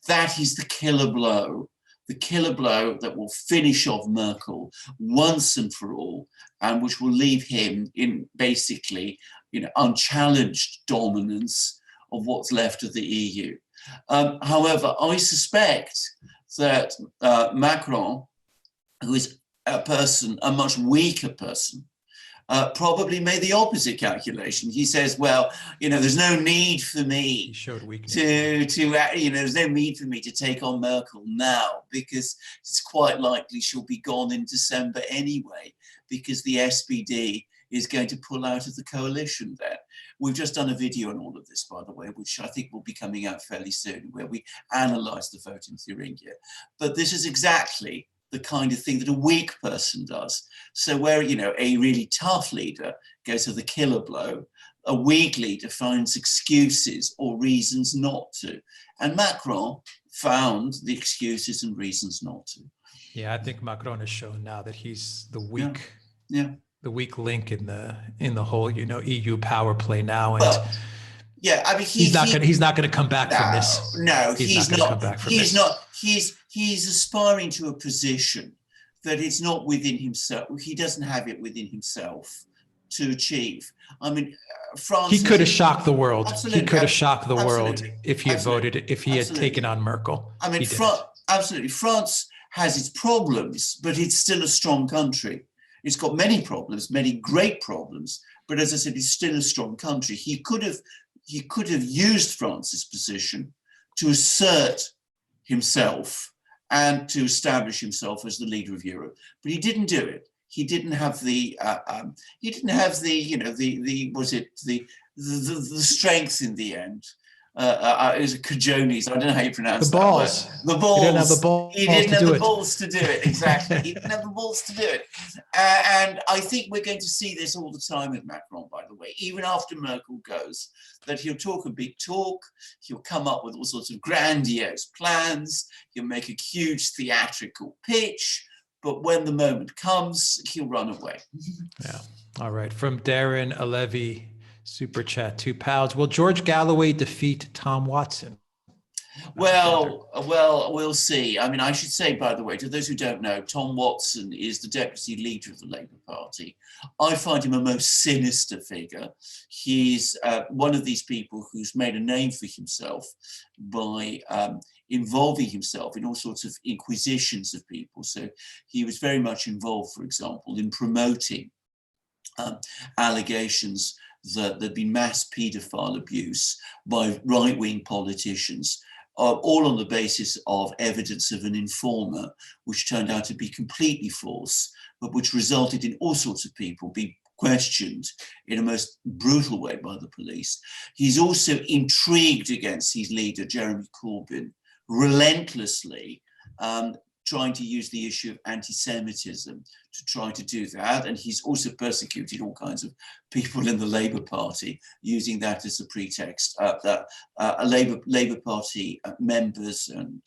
that is the killer blow. The killer blow that will finish off Merkel once and for all, and which will leave him in basically, unchallenged dominance of what's left of the EU. However, I suspect that Macron, who is a much weaker person, probably made the opposite calculation. He says, well, there's no need for me there's no need for me to take on Merkel now, because it's quite likely she'll be gone in December anyway, because the SPD is going to pull out of the coalition then. We've just done a video on all of this, by the way, which I think will be coming out fairly soon, where we analyse the vote in Thuringia. But this is exactly the kind of thing that a weak person does. So where, a really tough leader goes for the killer blow, a weak leader finds excuses or reasons not to. And Macron found the excuses and reasons not to. Yeah, I think Macron has shown now that he's the weak the weak link in the whole, EU power play now. And Well, yeah, I mean, he's not gonna come back from this. No, He's not gonna come back from he's this. not. He's aspiring to a position that it's not within himself. He doesn't have it within himself to achieve. I mean, France. He could have shocked the world. Absolutely, He could have shocked the world absolutely, if he had absolutely, voted, if he had taken on Merkel. I mean, He didn't. absolutely. France has its problems, but it's still a strong country. It's got many problems, many great problems, but as I said, it's still a strong country. He could have used France's position to assert himself and to establish himself as the leader of Europe, but he didn't do it. He didn't have the strength in the end. It was a cajoles. I don't know how you pronounce the balls. That word. The balls. He didn't have the balls. He didn't have the balls to do it. Exactly. He didn't have the balls to do it. And I think we're going to see this all the time with Macron, by the way, even after Merkel goes, that he'll talk a big talk. He'll come up with all sorts of grandiose plans. He'll make a huge theatrical pitch. But when the moment comes, he'll run away. Yeah. All right. From Darren Alevi, super chat, £2. Will George Galloway defeat Tom Watson? Well, we'll see. I mean, I should say, by the way, to those who don't know, Tom Watson is the deputy leader of the Labour Party. I find him a most sinister figure. He's one of these people who's made a name for himself by involving himself in all sorts of inquisitions of people. So he was very much involved, for example, in promoting allegations that there'd been mass paedophile abuse by right-wing politicians, all on the basis of evidence of an informer, which turned out to be completely false, but which resulted in all sorts of people being questioned in a most brutal way by the police. He's also intrigued against his leader, Jeremy Corbyn, relentlessly, trying to use the issue of anti-Semitism to try to do that. And he's also persecuted all kinds of people in the Labour Party, using that as a pretext, Labour Party members and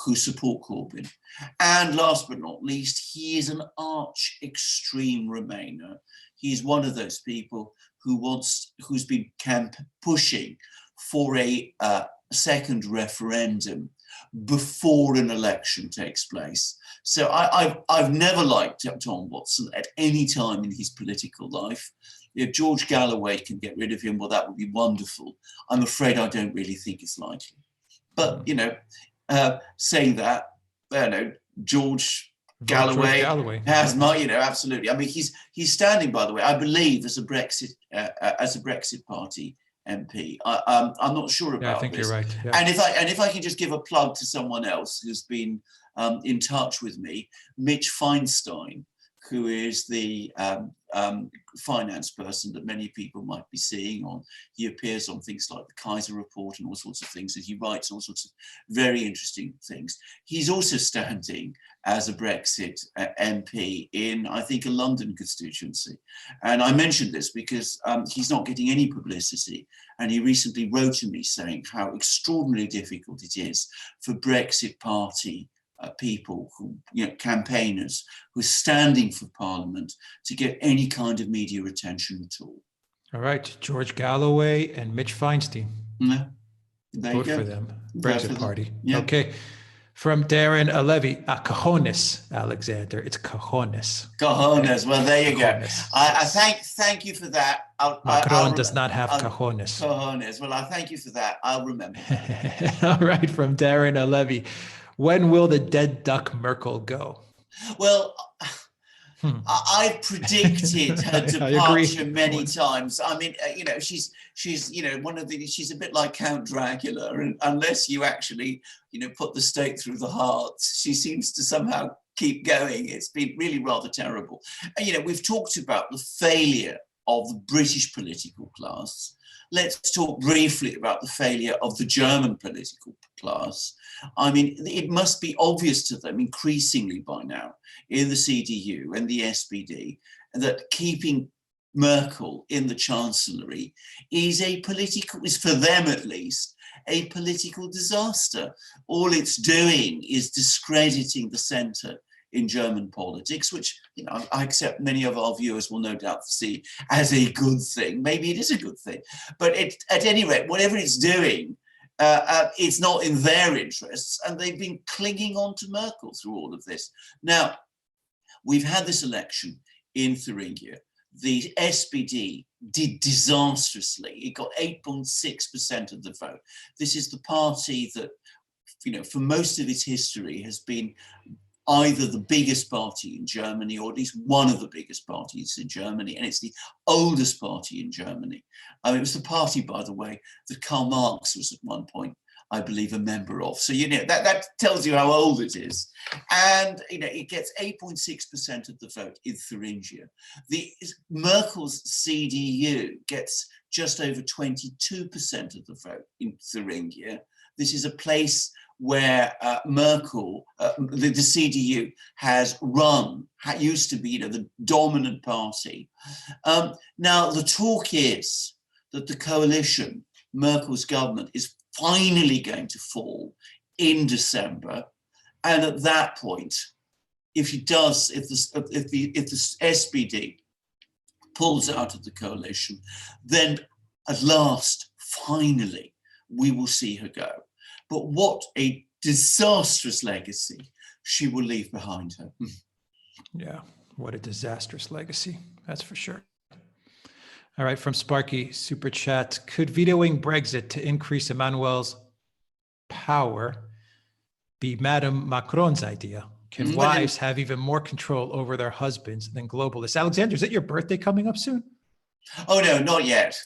who support Corbyn. And last but not least, he is an arch extreme Remainer. He's one of those people who's been pushing for a second referendum before an election takes place. So I've never liked Tom Watson at any time in his political life. If George Galloway can get rid of him, well, that would be wonderful. I'm afraid I don't really think it's likely. But, saying that, George Galloway has my, absolutely. I mean, he's standing, by the way, I believe, as a Brexit Party MP. I'm not sure about this. I think you're right. Yeah. And if I can just give a plug to someone else who's been in touch with me, Mitch Feinstein, who is the finance person that many people might be seeing on. He appears on things like the Kaiser Report and all sorts of things, and he writes all sorts of very interesting things. He's also standing as a Brexit MP in, I think, a London constituency. And I mentioned this because he's not getting any publicity. And he recently wrote to me saying how extraordinarily difficult it is for Brexit Party people, campaigners who are standing for Parliament, to get any kind of media attention at all. All right, George Galloway and Mitch Feinstein. Yeah. Vote for them. Brexit Party. Yeah. Okay. From Darren Alevi, cojones, Alexander. It's cojones. Cojones. Well, there you Cojones. go. I thank you for that. Macron does not have cojones. Cojones. Well, I thank you for that. I'll remember. All right. From Darren Alevi, when will the dead duck Merkel go? Well, I've predicted her departure many times. I mean, she's she's a bit like Count Dracula, and unless you actually, put the stake through the heart, she seems to somehow keep going. It's been really rather terrible. And, we've talked about the failure of the British political class. Let's talk briefly about the failure of the German political class. I mean, it must be obvious to them increasingly by now in the CDU and the SPD that keeping Merkel in the chancellery is for them at least, a political disaster. All it's doing is discrediting the centre in German politics, which, you know, I accept many of our viewers will no doubt see as a good thing. Maybe it is a good thing, but at any rate, whatever it's doing, it's not in their interests, and they've been clinging on to Merkel through all of this. Now, we've had this election in Thuringia. The SPD did disastrously. It got 8.6% of the vote. This is the party that, you know, for most of its history has been either the biggest party in Germany or at least one of the biggest parties in Germany, and it's the oldest party in Germany. It was the party, by the way, that Karl Marx was at one point, I believe, a member of. So, you know, that tells you how old it is. And, you know, it gets 8.6% of the vote in Thuringia. Merkel's CDU gets just over 22% of the vote in Thuringia. This is a place where Merkel, the CDU, has used to be, you know, the dominant party. Now, the talk is that the coalition, Merkel's government, is finally going to fall in December, and at that point, if the SPD pulls out of the coalition, then at last, finally, we will see her go. But what a disastrous legacy she will leave behind her. Yeah, what a disastrous legacy, that's for sure. All right, from Sparky, Super Chat. Could vetoing Brexit to increase Emmanuel's power be Madame Macron's idea? Can wives have even more control over their husbands than globalists? Alexander, is it your birthday coming up soon? Oh, no, not yet.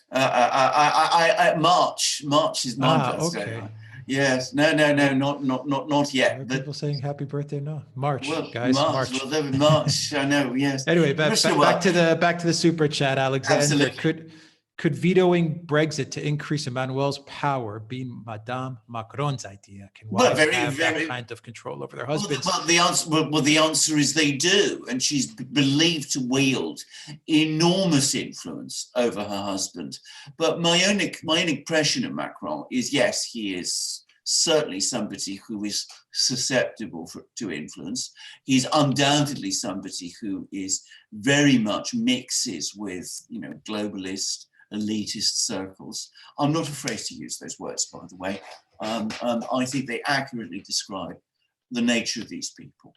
March is my birthday. Okay. Yes, no, not yet. But people saying happy birthday? No, March, well, guys. March. Well, March. I know. Yes. Anyway, back to the super chat, Alexander. Absolutely. Could vetoing Brexit to increase Emmanuel's power be Madame Macron's idea? Can wives have that kind of control over their husbands? Well, the answer is they do, and she's believed to wield enormous influence over her husband. But my own impression of Macron is, yes, he is certainly somebody who is susceptible to influence. He's undoubtedly somebody who is very much mixes with, you know, globalist, elitist circles. I'm not afraid to use those words, by the way. I think they accurately describe the nature of these people.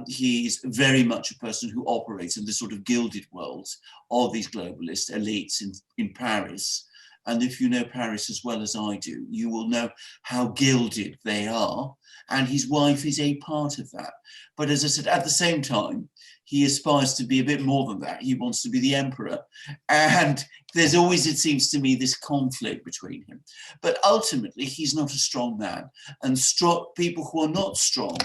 He's very much a person who operates in the sort of gilded world of these globalist elites in Paris. And if you know Paris as well as I do, you will know how gilded they are. And his wife is a part of that. But as I said, at the same time, he aspires to be a bit more than that. He wants to be the emperor. And there's always, it seems to me, this conflict between him. But ultimately, he's not a strong man. And people who are not strong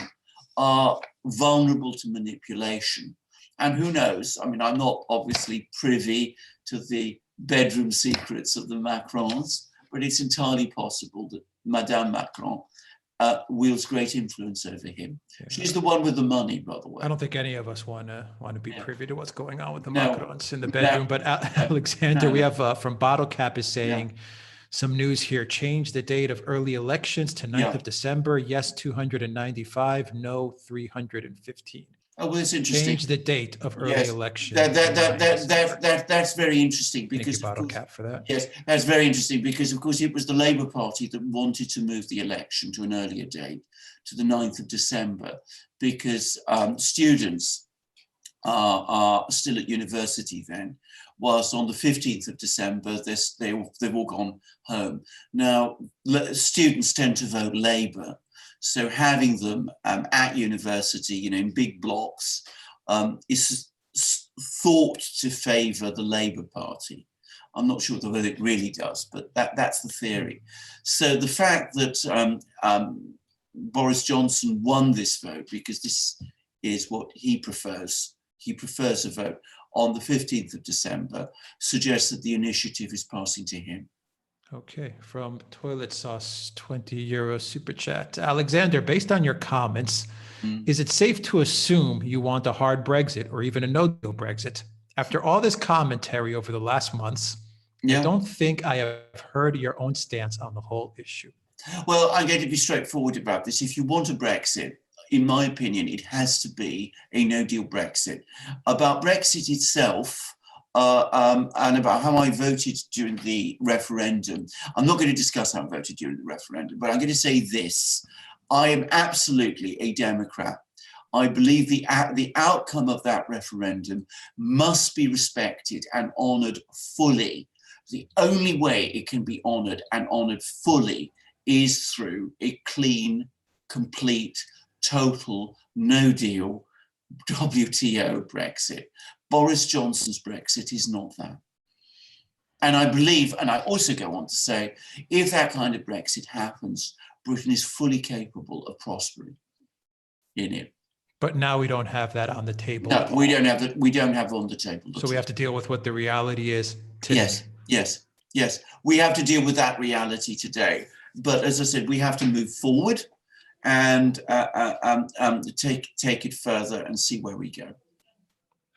are vulnerable to manipulation. And who knows? I mean, I'm not obviously privy to the bedroom secrets of the Macrons, but it's entirely possible that Madame Macron wields great influence over him. Yeah. She's the one with the money, by the way. I don't think any of us want to be privy to what's going on with the Macrons in the bedroom. But Alexander, we have from Bottle Cap is saying some news here. Change the date of early elections to 9th of December. Yes, 295. No, 315. Oh, well, it's interesting. Change the date of early elections. That's very interesting because Thank you, Bottle Cap, for that. Yes, that's very interesting because, of course, it was the Labour Party that wanted to move the election to an earlier date, to the 9th of December, because students are still at university then, whilst on the 15th of December, they've all gone home. Now, students tend to vote Labour. So having them at university, you know, in big blocks, is thought to favour the Labour Party. I'm not sure whether it really does, but that's the theory. So the fact that Boris Johnson won this vote, because this is what he prefers a vote on the 15th of December, suggests that the initiative is passing to him. Okay, from Toilet Sauce, 20 euro super chat. Alexander, based on your comments, is it safe to assume you want a hard Brexit or even a no-deal Brexit? After all this commentary over the last months, I don't think I have heard your own stance on the whole issue. Well, I'm going to be straightforward about this. If you want a Brexit, in my opinion, it has to be a no-deal Brexit. About Brexit itself, and about how I voted during the referendum, I'm not going to discuss how I voted during the referendum, but I'm going to say this. I am absolutely a Democrat. I believe the outcome of that referendum must be respected and honoured fully. The only way it can be honoured and honoured fully is through a clean, complete, total, no deal WTO Brexit. Boris Johnson's Brexit is not that. And I believe, and I also go on to say, if that kind of Brexit happens, Britain is fully capable of prospering in it. But now we don't have that on the table. No, we don't have that. We don't have on the table. So we have to deal with what the reality is today. Yes. We have to deal with that reality today. But as I said, we have to move forward and take it further and see where we go.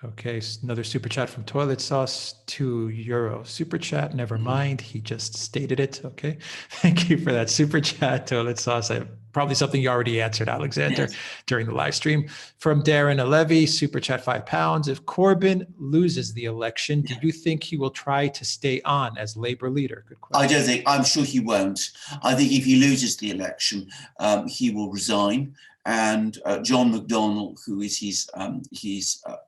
Okay, another super chat from Toilet Sauce, €2 super chat. Never mind, he just stated it. Okay, thank you for that super chat, Toilet Sauce. Probably something you already answered, Alexander, during the live stream. From Darren Alevi, super chat £5. If Corbyn loses the election, do you think he will try to stay on as Labour leader? Good question. I don't think. I'm sure he won't. I think if he loses the election, he will resign. And John McDonnell, who is his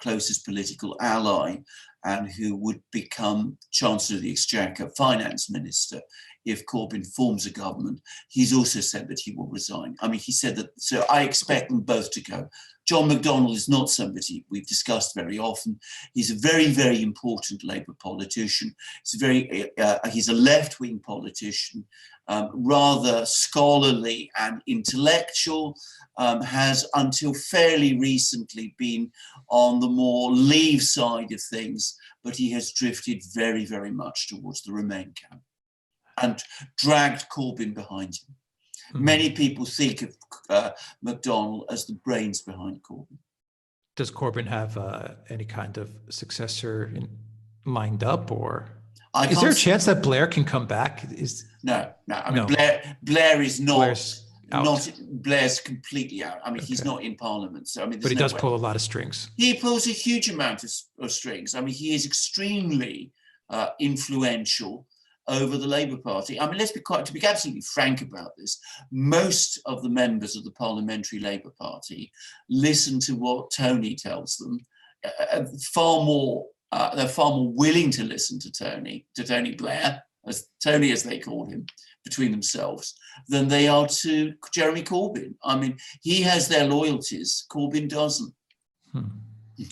closest political ally and who would become Chancellor of the Exchequer, Finance Minister, if Corbyn forms a government, he's also said that he will resign. I mean, he said that, so I expect them both to go. John McDonnell is not somebody we've discussed very often. He's a very, very important Labour politician. He's a left-wing politician, rather scholarly and intellectual, has until fairly recently been on the more Leave side of things, but he has drifted very, very much towards the Remain camp and dragged Corbyn behind him. Mm-hmm. Many people think of McDonnell as the brains behind Corbyn. Does Corbyn have any kind of successor lined up, or is there a chance that Blair can come back? No. I mean, no. Blair is not. Blair's completely out. I mean, he's not in Parliament. So I mean, but he does pull a lot of strings. He pulls a huge amount of strings. I mean, he is extremely influential over the Labour Party. I mean, to be absolutely frank about this, most of the members of the Parliamentary Labour Party listen to what Tony tells them. They're far more willing to listen to Tony Blair, as they call him, between themselves, than they are to Jeremy Corbyn. I mean, he has their loyalties, Corbyn doesn't.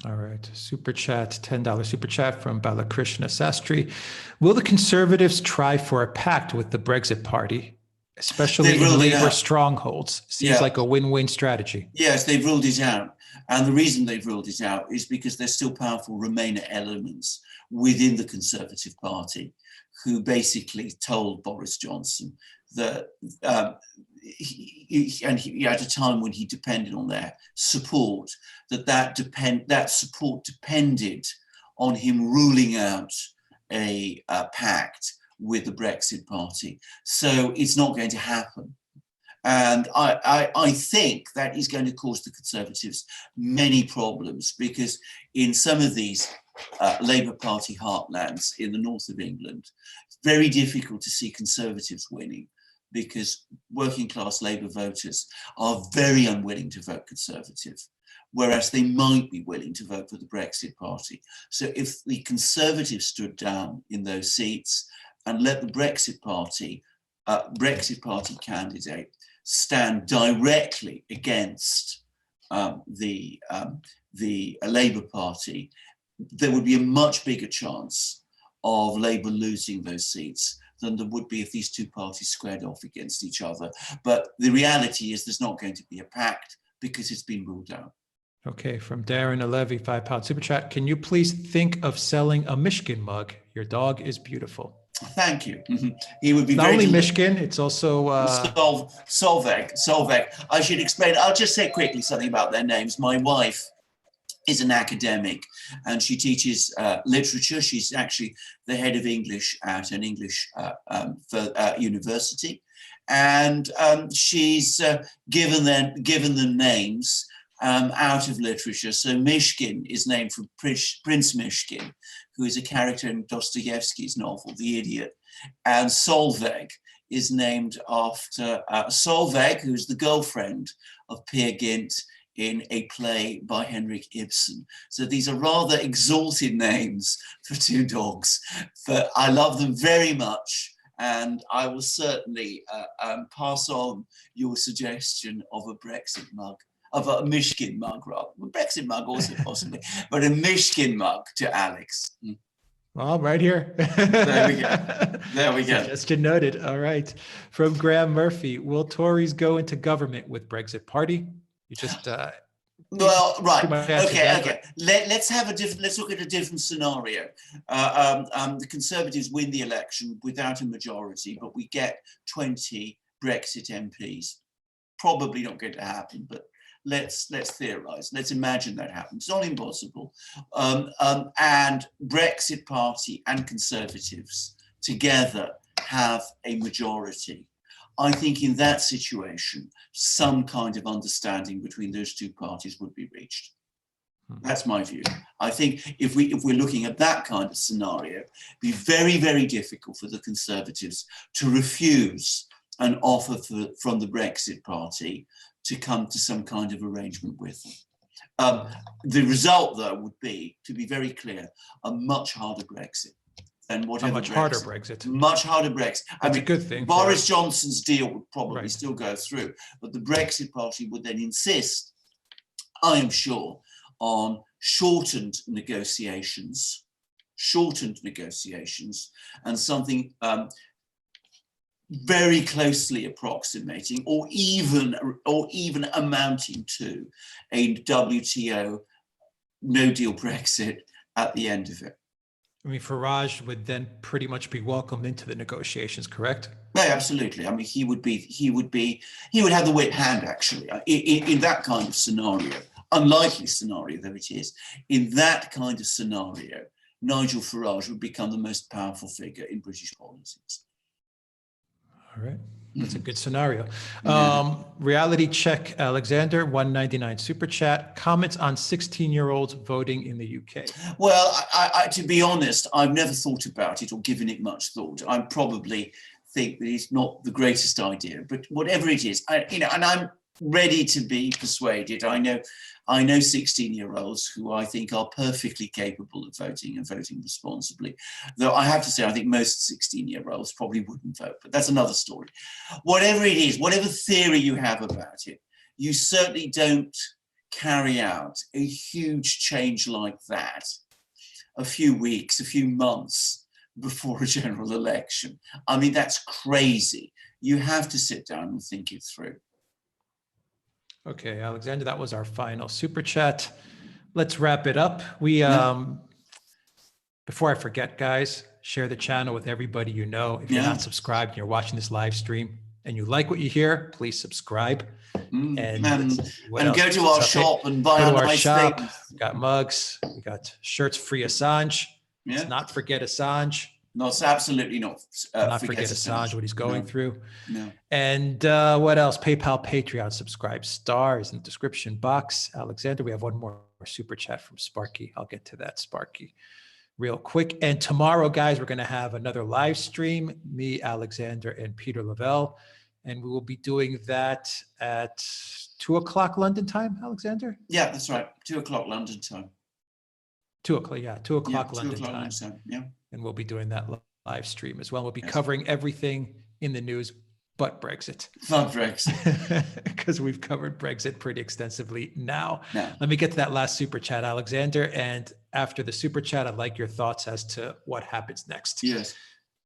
All right, super chat, $10 super chat from Balakrishna Sastry. Will the Conservatives try for a pact with the Brexit Party, especially in Labour strongholds? Seems like a win-win strategy. Yes, they've ruled it out. And the reason they've ruled it out is because there's still powerful Remainer elements within the Conservative Party who basically told Boris Johnson that he, at a time when he depended on their support, that support depended on him ruling out a pact with the Brexit Party. So it's not going to happen. And I think that is going to cause the Conservatives many problems, because in some of these Labour Party heartlands in the north of England, it's very difficult to see Conservatives winning, because working class Labour voters are very unwilling to vote Conservative, whereas they might be willing to vote for the Brexit Party. So if the Conservatives stood down in those seats and let the Brexit Party candidate stand directly against the Labour Party, there would be a much bigger chance of Labour losing those seats than there would be if these two parties squared off against each other. But the reality is there's not going to be a pact because it's been ruled out. Okay, from Darren Alevi, £5 super chat. Can you please think of selling a Michigan mug? Your dog is beautiful. Thank you. He would be not only Michigan, it's also Solveig. I should explain. I'll just say quickly something about their names. My wife is an academic and she teaches literature. She's actually the head of English at an English university. and she's given them names out of literature. So Mishkin is named for Prince Mishkin, who is a character in Dostoevsky's novel, The Idiot. And Solveig is named after Solveig, who's the girlfriend of Peer Gynt in a play by Henrik Ibsen. So these are rather exalted names for two dogs, but I love them very much. And I will certainly pass on your suggestion of a Brexit mug, of a Mishkin mug, rather. A Brexit mug also possibly, but a Mishkin mug to Alex. Well, right here. There we go. There we go. Suggestion noted. All right. From Graham Murphy, will Tories go into government with Brexit Party? You just well, right. Okay. Okay. Let's look at a different scenario. The Conservatives win the election without a majority, but we get 20 Brexit MPs. Probably not going to happen, but let's theorize. Let's imagine that happens. It's not impossible. And Brexit Party and Conservatives together have a majority. I think in that situation, some kind of understanding between those two parties would be reached. That's my view. I think if we're looking at that kind of scenario, it'd be very, very difficult for the Conservatives to refuse an offer from the Brexit Party to come to some kind of arrangement with them. The result, though, would be, to be very clear, a much harder Brexit. And whatever much harder Brexit. Much harder Brexit. That's a good thing. Boris Johnson's deal would probably still go through, but the Brexit Party would then insist, I am sure, on shortened negotiations, and something very closely approximating, or even amounting to, a WTO no deal Brexit at the end of it. I mean, Farage would then pretty much be welcomed into the negotiations, correct? No, absolutely. I mean, he would have the whip hand, actually, in that kind of scenario, unlikely scenario though it is. In that kind of scenario, Nigel Farage would become the most powerful figure in British politics. All right. That's a good scenario. Reality check, Alexander, 199 super chat. Comments on 16-year-olds voting in the UK. Well, I, to be honest, I've never thought about it or given it much thought. I probably think that it's not the greatest idea, but whatever it is, and I'm ready to be persuaded. I know 16-year-olds who I think are perfectly capable of voting and voting responsibly. Though I have to say, I think most 16-year-olds probably wouldn't vote, but that's another story. Whatever it is, whatever theory you have about it, you certainly don't carry out a huge change like that a few weeks, a few months before a general election. I mean, that's crazy. You have to sit down and think it through. Okay, Alexander, that was our final super chat. Let's wrap it up. Before I forget, guys, share the channel with everybody you know. If you're not subscribed and you're watching this live stream and you like what you hear, please subscribe. And go to our shop and buy our nice things. We got mugs, we got shirts free Assange. Let's not forget Assange. No, it's absolutely not. Not forget Assange, what he's going through. No. And what else? PayPal, Patreon, subscribe. Stars in the description box. Alexander, we have one more super chat from Sparky. I'll get to that, Sparky, real quick. And tomorrow, guys, we're going to have another live stream. Me, Alexander, and Peter Lavelle. And we will be doing that at 2 o'clock London time, Alexander? Yeah, that's right. 2 o'clock London time. 2 o'clock, yeah. 2 o'clock London 2 o'clock time. Yeah. And we'll be doing that live stream as well. We'll be covering everything in the news but Brexit. But Brexit. Because we've covered Brexit pretty extensively now. Let me get to that last super chat, Alexander. And after the super chat, I'd like your thoughts as to what happens next. Yes.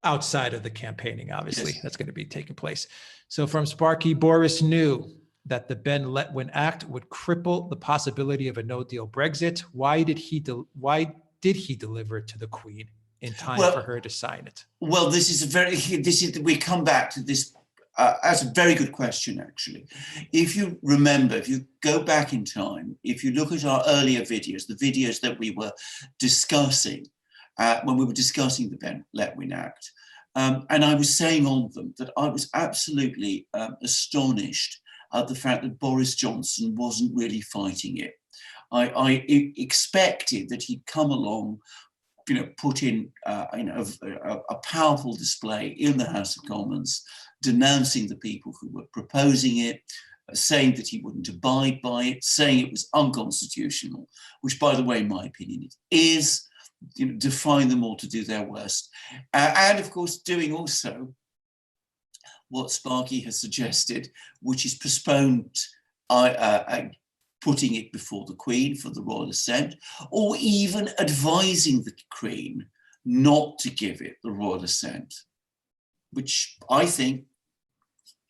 Outside of the campaigning, obviously, that's going to be taking place. So from Sparky, Boris knew that the Ben Letwin Act would cripple the possibility of a no-deal Brexit. Why did he deliver it to the Queen in time for her to sign it? Well, we come back to this. That's a very good question, actually. If you remember, if you go back in time, if you look at our earlier videos, the videos that we were discussing when we were discussing the Ben Letwin Act, And I was saying on them that I was absolutely astonished at the fact that Boris Johnson wasn't really fighting it. I expected that he'd come along, put in a powerful display in the House of Commons, denouncing the people who were proposing it, saying that he wouldn't abide by it, saying it was unconstitutional, which, by the way, in my opinion, it is, defying them all to do their worst. And of course, doing also what Sparky has suggested, which is postponed putting it before the Queen for the royal assent, or even advising the Queen not to give it the royal assent, which I think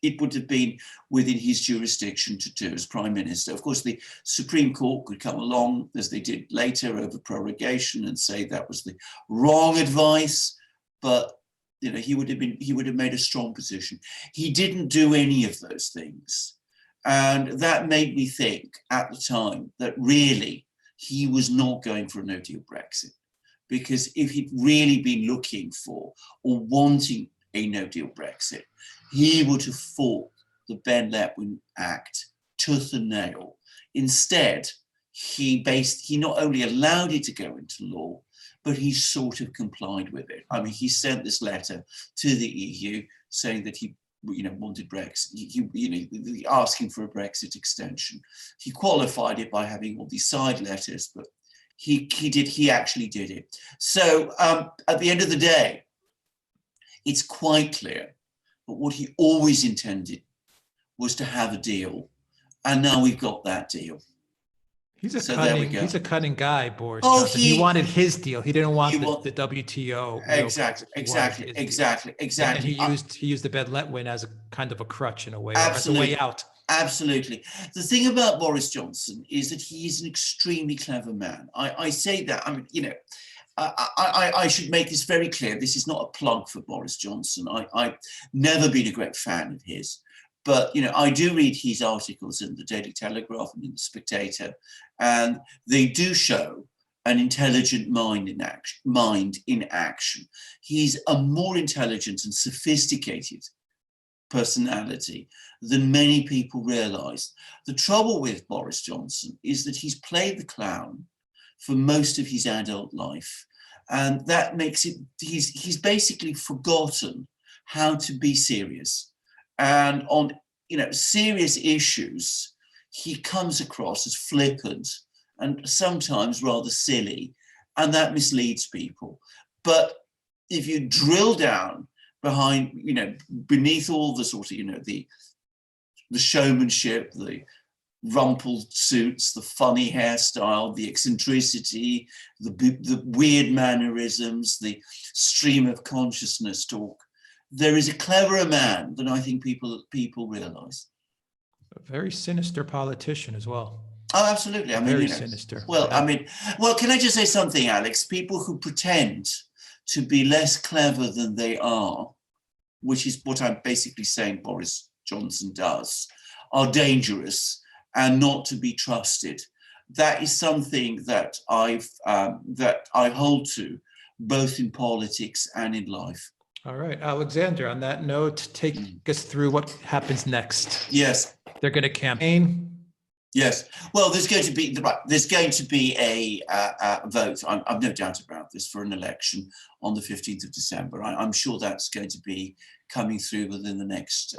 it would have been within his jurisdiction to do as Prime Minister. Of course, the Supreme Court could come along, as they did later over prorogation, and say that was the wrong advice, but he would have made a strong position. He didn't do any of those things. And that made me think at the time that really he was not going for a no-deal Brexit. Because if he'd really been looking for or wanting a no-deal Brexit, he would have fought the Ben Letwin Act tooth and nail. Instead, he not only allowed it to go into law, but he sort of complied with it. I mean, he sent this letter to the EU saying that he wanted Brexit, asking for a Brexit extension. He qualified it by having all these side letters, but he actually did it. So at the end of the day, it's quite clear that what he always intended was to have a deal, and now we've got that deal. He's a cunning guy, Boris Johnson. He wanted his deal. He didn't want the WTO. Exactly. And he used the Ben Letwin as a kind of a crutch in a way, as a way out. Absolutely. The thing about Boris Johnson is that he is an extremely clever man. I say that. I mean, I should make this very clear. This is not a plug for Boris Johnson. I've never been a great fan of his. But, I do read his articles in the Daily Telegraph and in the Spectator, and they do show an intelligent mind in action. He's a more intelligent and sophisticated personality than many people realize. The trouble with Boris Johnson is that he's played the clown for most of his adult life. And that makes it, he's basically forgotten how to be serious. And on serious issues, he comes across as flippant and sometimes rather silly, and that misleads people. But if you drill down beneath all the sort of, the showmanship, the rumpled suits, the funny hairstyle, the eccentricity, the weird mannerisms, the stream of consciousness talk, there is a cleverer man than I think people realize. A very sinister politician as well. Oh, absolutely. I mean, very sinister. Well, yeah. Can I just say something, Alex? People who pretend to be less clever than they are, which is what I'm basically saying Boris Johnson does, are dangerous and not to be trusted. That is something that I hold to, both in politics and in life. All right, Alexander, on that note, take us through what happens next. Yes. They're going to campaign. Yes. Well, there's going to be a vote. I've no doubt about this, for an election on the 15th of December. I'm sure that's going to be coming through within the next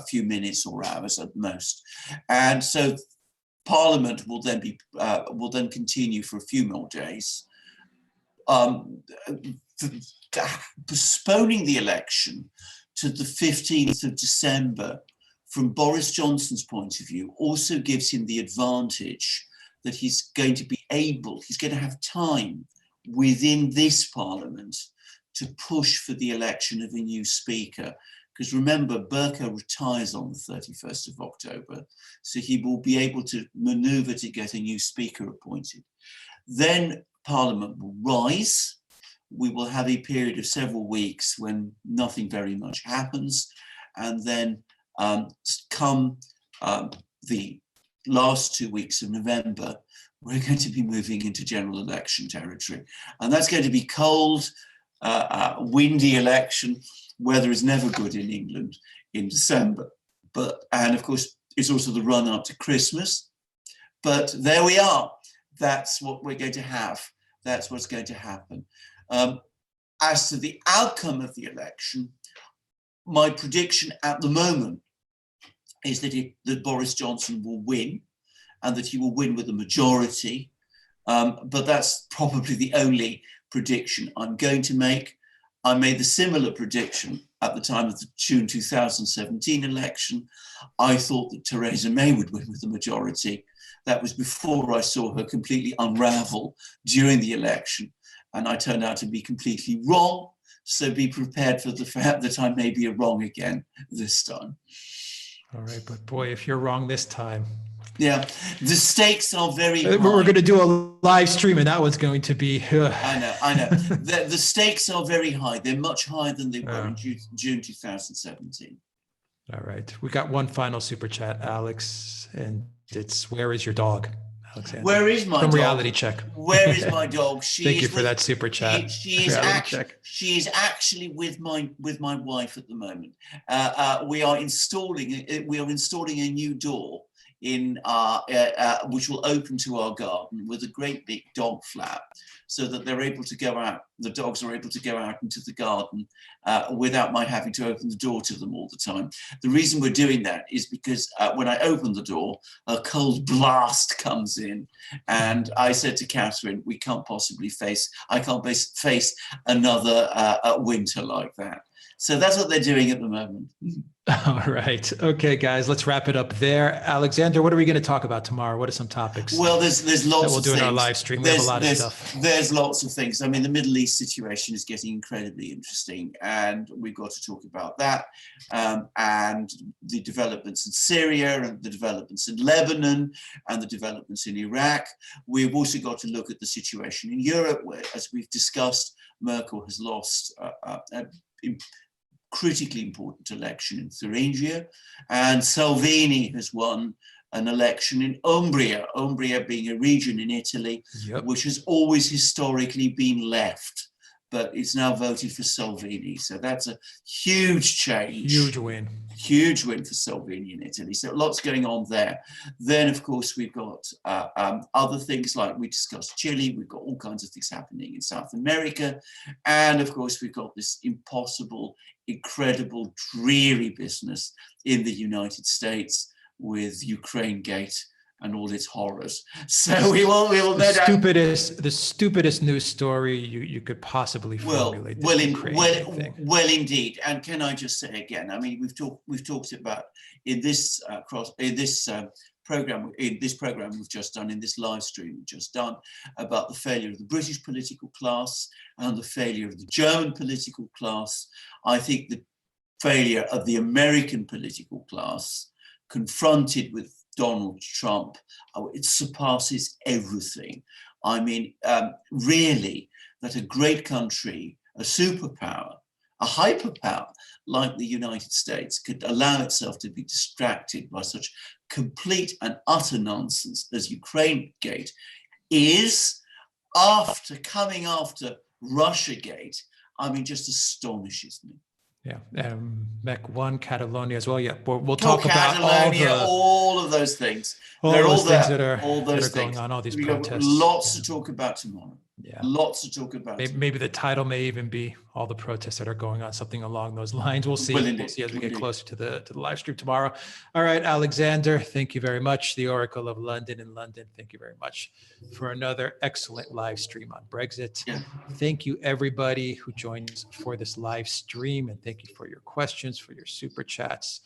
few minutes or hours at most. And so Parliament will then continue for a few more days. Postponing the election to the 15th of December, from Boris Johnson's point of view, also gives him the advantage that he's going to have time within this Parliament to push for the election of a new speaker. Because remember, Merkel retires on the 31st of October, so he will be able to maneuver to get a new speaker appointed. Then Parliament will rise. We will have a period of several weeks when nothing very much happens. And then come the last 2 weeks of November, we're going to be moving into general election territory. And that's going to be cold. windy election. Weather is never good in England in December, and of course it's also the run up to Christmas. But there we are. That's what we're going to have. That's what's going to happen. As to the outcome of the election, my prediction at the moment is that Boris Johnson will win, and that he will win with a majority. But that's probably the only prediction I'm going to make. I made the similar prediction at the time of the June 2017 election. I thought that Theresa May would win with the majority. That was before I saw her completely unravel during the election. And I turned out to be completely wrong. So be prepared for the fact that I may be wrong again this time. All right, but boy, if you're wrong this time. Yeah, the stakes are very high. We're going to do a live stream, and that one's going to be... I know. The stakes are very high. They're much higher than they were in June 2017. All right. We got one final super chat, Alex, and it's, where is your dog, Alexander? Where is my dog? Reality check. Where is my dog? Thank you for that super chat. She is actually with my wife at the moment. We are installing a new door in which will open to our garden with a great big dog flap, so that they're able to go out. The dogs are able to go out into the garden without my having to open the door to them all the time. The reason we're doing that is because when I open the door, a cold blast comes in, and I said to Catherine, I can't face another winter like that. So that's what they're doing at the moment. All right. Okay, guys, let's wrap it up there. Alexander, what are we going to talk about tomorrow? What are some topics? Well, there's lots of things. We'll do in our live stream. We have a lot of stuff. There's lots of things. I mean, the Middle East situation is getting incredibly interesting, and we've got to talk about that, and the developments in Syria, and the developments in Lebanon, and the developments in Iraq. We've also got to look at the situation in Europe, where, as we've discussed, Merkel has lost critically important election in Thuringia, and Salvini has won an election in Umbria, Umbria being a region in Italy, which has always historically been left, but it's now voted for Salvini. So that's a huge change. Huge win. Huge win for Salvini in Italy. So lots going on there. Then, of course, we've got other things like we discussed Chile. We've got all kinds of things happening in South America. And, of course, we've got this impossible, incredible, dreary business in the United States with Ukraine Gate and all its horrors. So we will no doubt... The stupidest news story you could possibly formulate. Well, indeed. And can I just say again? I mean, we've talked about in this program we've just done, in this live stream we've just done, about the failure of the British political class and the failure of the German political class. I think the failure of the American political class, confronted with Donald Trump, it surpasses everything. I mean, really, that a great country, a superpower, a hyperpower like the United States could allow itself to be distracted by such complete and utter nonsense as Ukraine Gate is, coming after Russiagate, I mean, just astonishes me. Yeah, MEC 1, Catalonia as well. Yeah, we'll talk about all of those things. They're all things that are going on, all these protests. Lots to talk about tomorrow. Yeah, lots to talk about. Maybe the title may even be all the protests that are going on, something along those lines. We'll see. We'll see as we get closer to the live stream tomorrow. All right, Alexander, thank you very much. The Oracle of London in London, thank you very much for another excellent live stream on Brexit. Yeah. Thank you, everybody who joined us for this live stream, and thank you for your questions, for your super chats.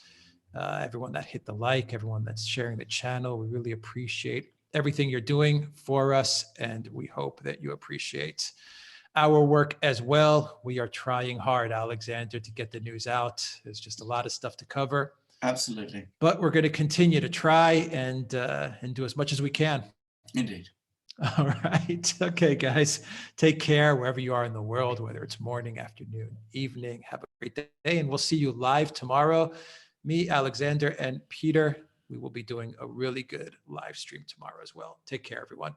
Everyone that hit the like, everyone that's sharing the channel, we really appreciate everything you're doing for us, and we hope that you appreciate our work as well. We are trying hard, Alexander, to get the news out. There's just a lot of stuff to cover. Absolutely. But we're going to continue to try and do as much as we can. Indeed. All right. Okay, guys. Take care wherever you are in the world, whether it's morning, afternoon, evening. Have a great day, and we'll see you live tomorrow. Me, Alexander, and Peter. We will be doing a really good live stream tomorrow as well. Take care, everyone.